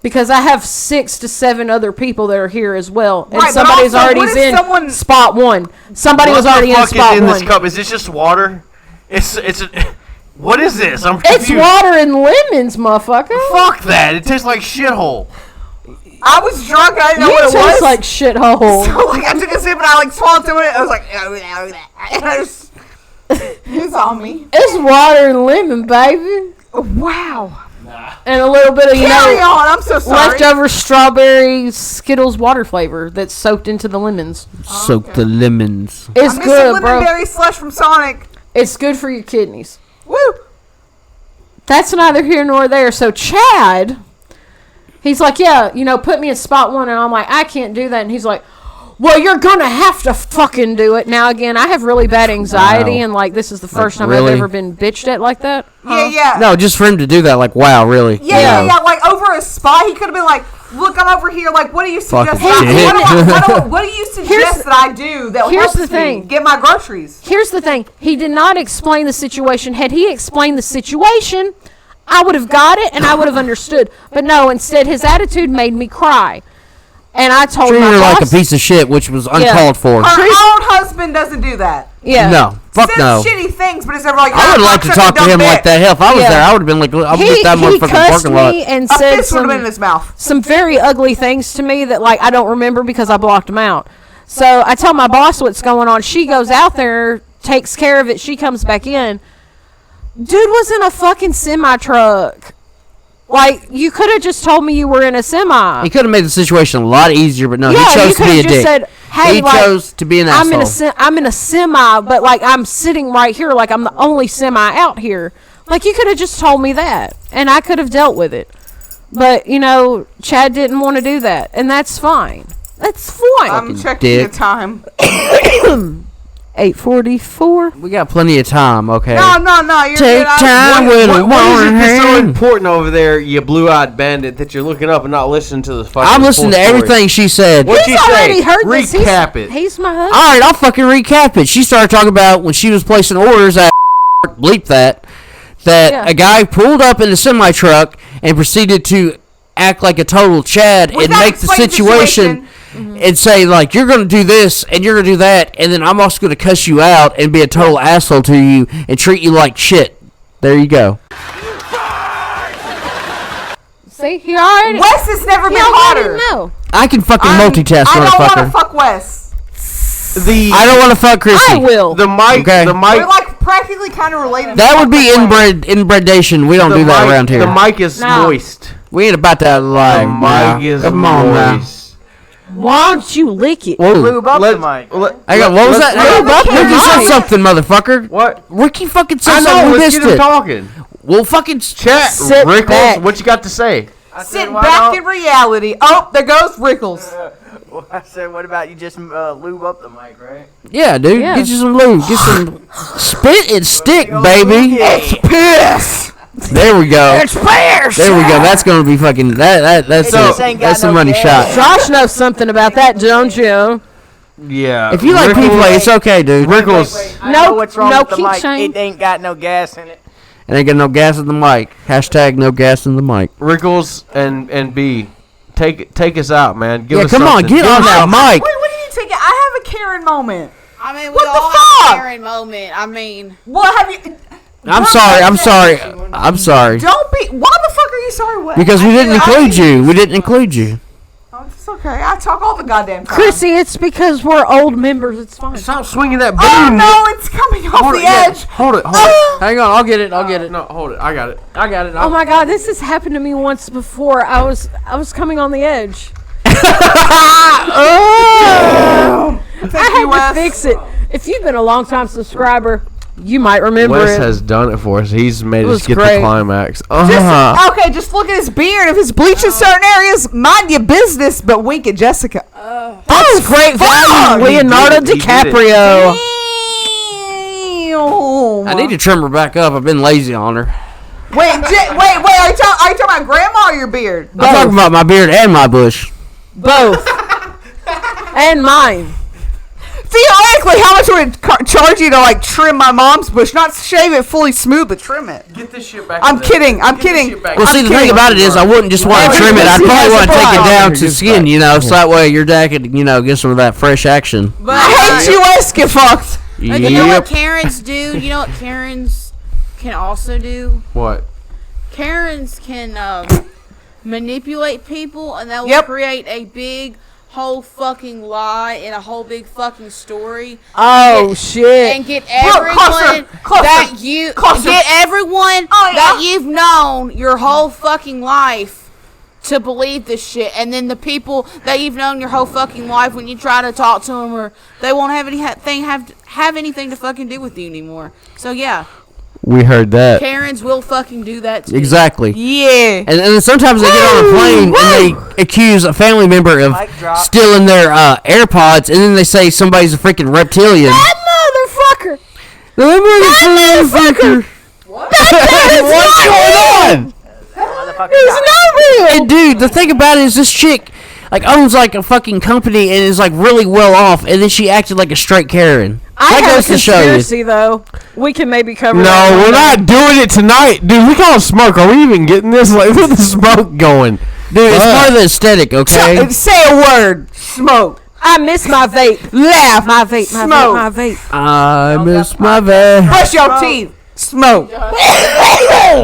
Because I have 6 to 7 other people that are here as well, and right, somebody's also, already in spot 1. Somebody was already in spot 1. This cup? Is this just water? What is this? I'm confused. It's water and lemons, motherfucker. Fuck that! It tastes like shithole. I was drunk. I didn't know what it was. It tastes like shithole. So I took a sip and I swallowed through it. I was like, it's on me. It's water and lemon, baby. Wow. And a little bit of Carry on. I'm so sorry. leftover strawberry Skittles water flavor that's soaked into the lemons. Soak the lemons. It's good, bro. Lemonberry slush from Sonic. It's good for your kidneys. Woo. That's neither here nor there. So Chad, he's like, yeah, put me in spot 1, and I'm like, I can't do that. And he's like, well, you're gonna have to fucking do it. Now, again, I have really bad anxiety, and this is the first time I've ever been bitched at like that. Yeah. No, just for him to do that, wow, really? Yeah. Like over a spot, he could have been like, look, I'm over here. Like, what do you suggest? What do you suggest that I do that helps me get my groceries? Here's the thing. He did not explain the situation. Had he explained the situation, I would have got it and I would have understood. But no, instead, his attitude made me cry. And I told Treated my her boss, like a piece of shit, which was uncalled for. Her own husband doesn't do that. Yeah. No. Fuck Says no. shitty things, but it's never like, I would like to talk to him like that. Hell, if I was there, I would have been like, I'll get that motherfucking parking lot. He and a said fist would have been in his mouth. Some very ugly things to me that I don't remember because I blocked him out. So I tell my boss what's going on. She goes out there, takes care of it. She comes back in. Dude was in a fucking semi-truck. You could have just told me you were in a semi. He could have made the situation a lot easier, but no, he chose to be a dick. Said, hey, he chose to be an asshole. I'm in a semi, but I'm sitting right here, I'm the only semi out here. You could have just told me that, and I could have dealt with it. But Chad didn't want to do that, and that's fine. That's fine. I'm checking the time. 8:44. We got plenty of time, okay? No, you're Take good. time with a What is it that's so hand. important over there, you blue-eyed bandit, that you're looking up and not listening to the fucking I'm listening to everything she said. What'd she already say? heard this. Recap it. He's my husband. All right, I'll fucking recap it. She started talking about when she was placing orders at bleep that a guy pulled up in a semi-truck and proceeded to act like a total Chad and make the situation and say, you're going to do this and you're going to do that, and then I'm also going to cuss you out and be a total asshole to you and treat you like shit. There you go. See, he already... Wes has never been hotter. No. I can fucking multitask, I don't want motherfucker. to fuck Wes. I don't want to fuck Chrissy. I will. The mic. Okay. The mic. We're practically kind of related. That would be inbredation. We don't do that around here. The mic is moist. We ain't about that live. The mic is Come on now. moist. Why don't you lick it? Lube up the mic. I got. What was that? Lube up your Ricky said mic. something, motherfucker. What? Ricky fucking said I know. something. We Let's missed get him it. talking. Well, fucking Chat. Sit Rickles, back. what you got to say? Sit back in reality. Oh, there goes Rickles. I said, what about you just lube up the mic, right? Yeah, dude. Yeah. Get you some lube. Get some spit and stick, baby. It's piss. There we go. It's piss. There we go. That's gonna be fucking. That's some money shot. Josh knows something about that, don't you? Yeah. If you like P-Play, it's okay, dude. Rickles. I know what's wrong with the keep mic. saying. It ain't got no gas in it. And ain't got no gas in the mic. Hashtag no gas in the mic. Rickles and B. Take us out, man. Give Yeah, us come on, something. get on that mic. Wait, what do you take? I have a Karen moment. I mean, we What the all have fuck? a Karen moment. I mean, What have you? I'm sorry. Don't be. Why the fuck are you sorry? What? Because we didn't include you. We didn't include you. Oh, it's okay. I talk all the goddamn time. Chrissy, it's because we're old members. It's fine. Stop swinging that Oh beam. no, it's coming off the edge. Hold it. Hang on, I'll get it. I'll get it. No, hold it. I got it. Oh my God, this has happened to me once before. I was coming on the edge. Oh. I had to fix it. If you've been a long time subscriber, You might remember Wes it. has done it for us. He's made us was get great. the climax. Just look at his beard. If it's bleached in certain areas, mind your business. But wink at Jessica. That's great value. Leonardo He did it. DiCaprio. I need to trim her back up. I've been lazy on her. Wait. Are you talking about grandma or your beard? I'm talking about my beard and my bush. Both. And mine. Theoretically, how much would it charge you to like trim my mom's bush? Not shave it fully smooth, but trim it. Get this shit back. I'm kidding. I'm kidding. Well, see, the thing about it is, I wouldn't just want to trim it. I'd probably want to take it down to skin, so that way your dad could, get some of that fresh action. But I hate you, Wes. Get fucked. you know what Karens do? You know what Karens can also do? What? Karens can manipulate people, and that will Yep. create a big whole fucking lie and a whole big fucking story. Oh, shit. And get everyone that you get everyone that you've known your whole fucking life to believe this shit, and then the people that you've known your whole fucking life, when you try to talk to them, or they won't have anything to fucking do with you anymore. So yeah, We heard that. Karens will fucking do that too. Exactly. Yeah. And then sometimes they get on a plane and they accuse a family member of stealing their AirPods, and then they say somebody's a freaking reptilian. That motherfucker. That motherfucker. What's going on? He's not real. And dude, the thing about it is this chick owns a fucking company and is really well off, and then she acted like a straight Karen. I That have goes a to show you. conspiracy, though. We can maybe cover No, that we're one day. not doing it tonight, dude. We call smoke. Are we even getting this? Where's the smoke going? Dude, it's part of the aesthetic, okay? Say a word. Smoke. I miss my vape. Laugh. My vape, my Smoke. vape, my vape. I miss my vape. Brush your teeth. Smoke.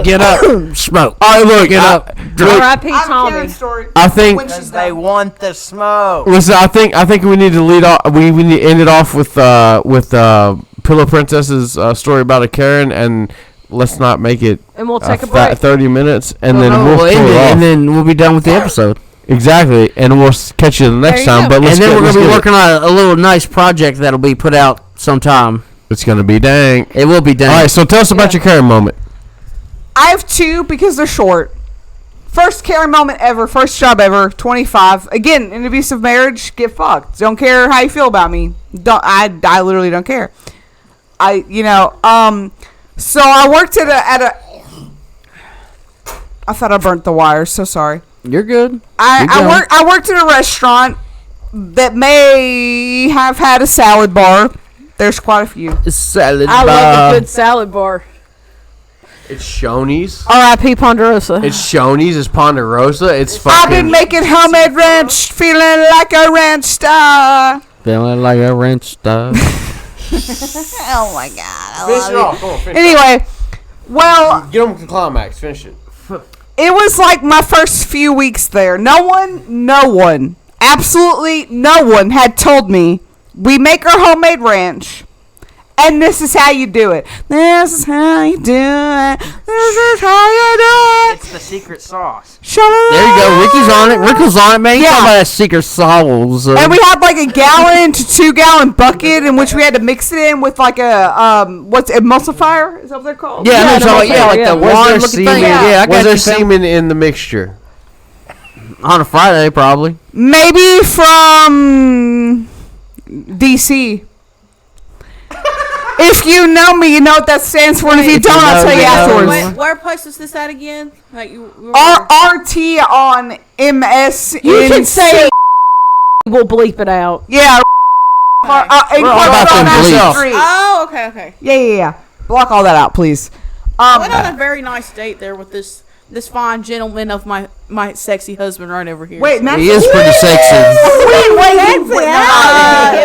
Get up, smoke. All right, look. Get up. R.I.P. Tommy. I think. Because they want the smoke. Listen, I think we need to lead off. We need to end it off with Pillow Princess's story about a Karen, and let's not make it. And we'll take a break. 30 minutes, and then We'll we'll end pull it, it off. and then we'll be done with the episode. Exactly, and we'll catch you the next you time. go. But let's And then get, we're let's going to be get working on a little nice project that'll be put out sometime. It's gonna be dang. It will be done. All right, so tell us about your Karen moment. I have two because they're short. First Karen moment ever. First job ever. 25. Again, in an abusive marriage, get fucked. Don't care how you feel about me. I literally don't care. So I worked at a. I thought I burnt the wire. So sorry. You're good. I worked at a restaurant that may have had a salad bar. There's quite a few. Salad I love a good salad bar. It's Shoney's. R.I.P. Ponderosa. It's Shoney's. It's Ponderosa. It's fucking. I've been making homemade ranch, feeling like a ranch star. Feeling like a ranch star. Oh my god. Finish it off. Come on, finish Anyway, well, it. Get them to climax. Finish it. it was like my first few weeks there. No one, absolutely no one had told me we make our homemade ranch, and this is how you do it. This is how you do it. This is how you do it. It's the secret sauce. Shut up. There you go. Ricky's on it. Rickle's on it, man. You Yeah. talking about that secret sauce. And we had like a gallon to 2 gallon bucket in which we had to mix it in with like a what's emulsifier? Is that what they're called? yeah, I know. no, Yeah, like yeah. the Was wand there looking semen? thing. Yeah, I Was got there you, Sam. semen in the mixture? On a Friday, probably. Maybe from DC. If you know me, you know what that stands for. And if you don't, I'll tell you afterwards. Where place is this at again? Like you RT on MS. You can say it. We'll bleep it out. Yeah. In about on them that bleeps. street. Oh, okay. Yeah. Block all that out, please. I went on a very nice date there with this fine gentleman of my sexy husband right over here. Wait, Matt. He is pretty sexy. Wait.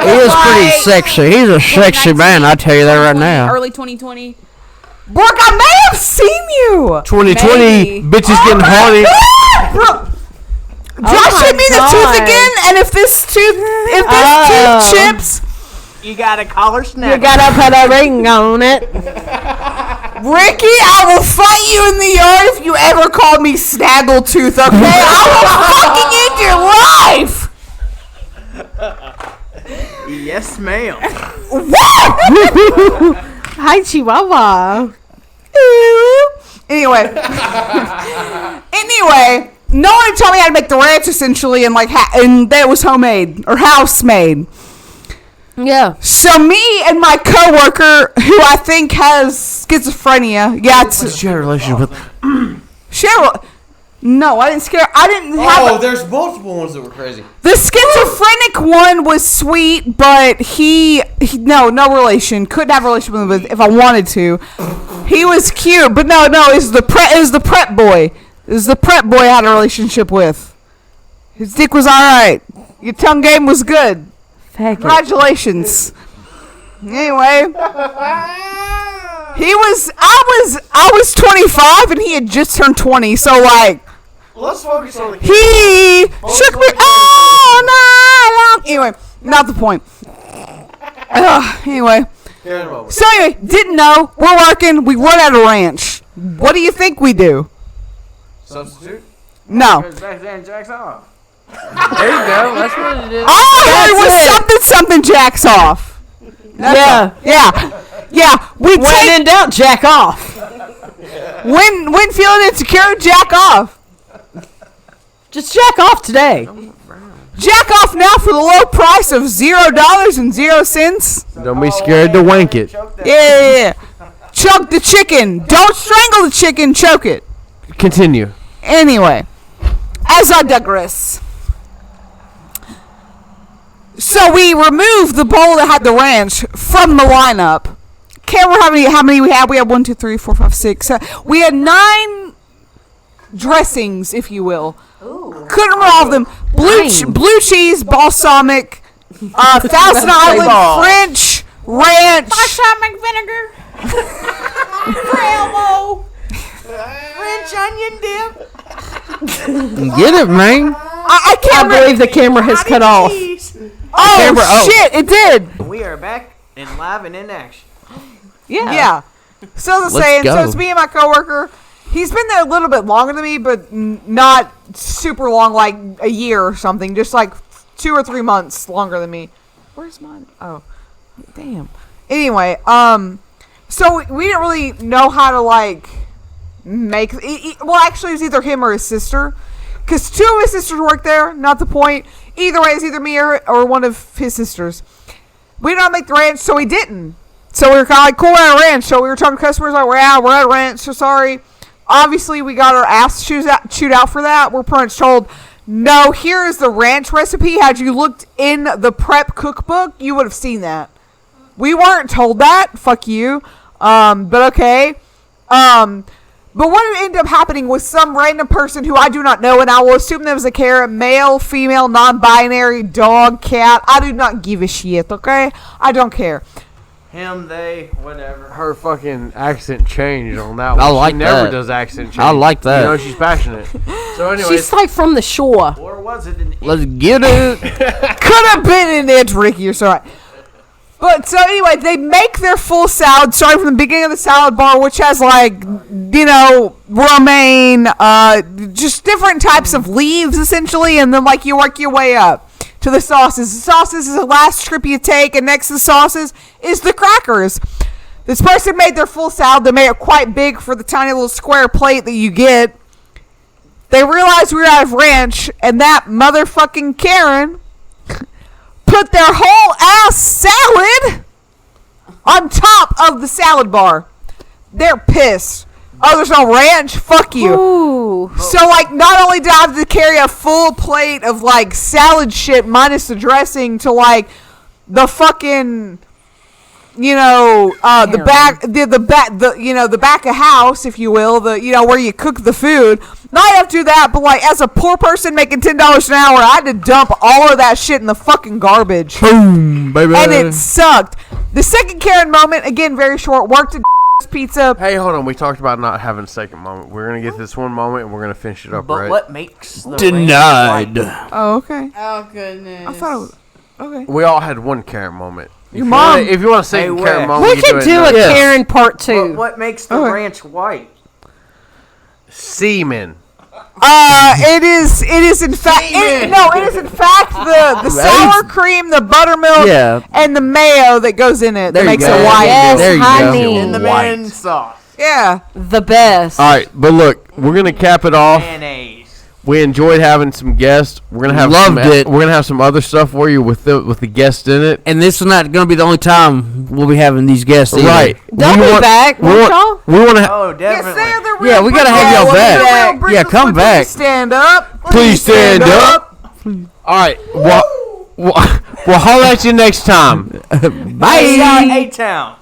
He is pretty sexy. He's a sexy man, I tell you that right now. Early 2020. Bork, I may have seen you. 2020, Maybe. bitches getting horny. Bro, Oh Josh my hit me the God. tooth again, and if this tooth chips, You gotta call her snap. You gotta put a ring on it. Ricky, I will fight you in the yard if you ever call me Snaggletooth, okay? I will fucking end your life! Yes, ma'am. What? Hi, Chihuahua. Anyway, no one told me how to make the ranch essentially, and and that was homemade or house made. Yeah. So me and my coworker, who I think has schizophrenia, What's your relationship with? Cheryl. No, I didn't scare. I didn't have. Oh, there's multiple ones that were crazy. The schizophrenic one was sweet, but he no relation. Couldn't have a relationship with him if I wanted to. He was cute, but no, it was the prep boy. It was the prep boy I had a relationship with. His dick was all right. Your tongue game was good. Congratulations. Anyway, I was 25 and he had just turned 20, so like. Let's focus on the kid. He shook me all night long. Anyway, not the point. Anyway. So anyway, didn't know. We're working. We run out of ranch. What do you think we do? Substitute? No. Back then, Jack's off. There you go. That's what it is. All I heard was something jacks off. Yeah. We when in doubt, jack off. When feeling insecure, jack off. Just jack off today. Jack off now for the low price of $0.00. Don't be scared to wank it. Yeah. Choke the chicken. Don't strangle the chicken. Choke it. Continue. Anyway, as I digress. So we removed the bowl that had the ranch from the lineup. Can't remember how many we had. We had 1, 2, 3, 4, 5, 6. We had 9 dressings, if you will. Ooh. Couldn't remember all of them. Blue cheese, balsamic, Thousand Island, French, ranch. Balsamic vinegar. For elbow. French onion dip. Get it, man. I can't believe the camera has cut off. Shit, it did. We are back and live and in action. Yeah. So Let's so go. it's me and my coworker. He's been there a little bit longer than me, but not super long, like a year or something. Just like 2 or 3 months longer than me. Where's mine? Oh, damn. Anyway, so we didn't really know how to like make. Well, actually, it was either him or his sister, because 2 of his sisters worked there. Not the point. Either way, it's either me or one of his sisters. We did not make the ranch, so we didn't. So we were kind of like, cool, we're at a ranch. So we were talking to customers like, we're at a ranch, so sorry. Obviously, we got our ass chewed out for that. We're pretty much told, no, here is the ranch recipe. Had you looked in the prep cookbook, you would have seen that. We weren't told that. Fuck you. But okay. But what ended up happening was some random person who I do not know, and I will assume them as a carrot, male, female, non-binary, dog, cat. I do not give a shit, okay? I don't care. Him, they, whatever. Her fucking accent changed on that one. I like she never that. does accent change. I like that. You know, she's passionate. So anyway, She's like from the shore. Or was it an Let's get it. Could have been an itch, Ricky. You're sorry. But so anyway, they make their full salad starting from the beginning of the salad bar, which has like, you know, romaine, just different types of leaves essentially, and then like you work your way up to the sauces. The sauces is the last trip you take, and next to the sauces is the crackers. This person made their full salad. They made it quite big for the tiny little square plate that you get. They realized we were out of ranch, and that motherfucking Karen put their whole ass salad on top of the salad bar. They're pissed. Oh, there's no ranch? Fuck you. Ooh. So, like, not only did I have to carry a full plate of, like, salad shit minus the dressing to, like, the fucking, you know, the back of house, if you will, where you cook the food. Not have to do that, but, like, as a poor person making $10 an hour, I had to dump all of that shit in the fucking garbage. Boom, baby. And it sucked. The second Karen moment, again, very short, worked at Pizza. hey, hold on. We talked about not having a second moment. We're gonna get this one moment, and we're gonna finish it up. But right? what makes the Denied. Oh, okay. Oh, goodness. I thought it was... Okay. We all had one Karen moment. Your mom. If you want a second Hey, Karen Wes. moment, We you could do a it. Karen part 2. What makes the Okay. ranch white? Semen. It is in fact the sour cream, the buttermilk, and the mayo that goes in it that makes it white. Yes, There you honey. go. In the man sauce. Yeah. The best. All right, but look, we're gonna cap it off. Mayonnaise. We enjoyed having some guests. We're gonna have Loved it. We're gonna have some other stuff for you with the guests in it. And this is not going to be the only time we'll be having these guests either. Right. They'll be back, won't y'all? We want to. Oh, definitely. Yeah, we gotta have y'all back. Yeah, come back. Stand up. Please stand up. All right. We'll holler at you next time. Bye. A-Town.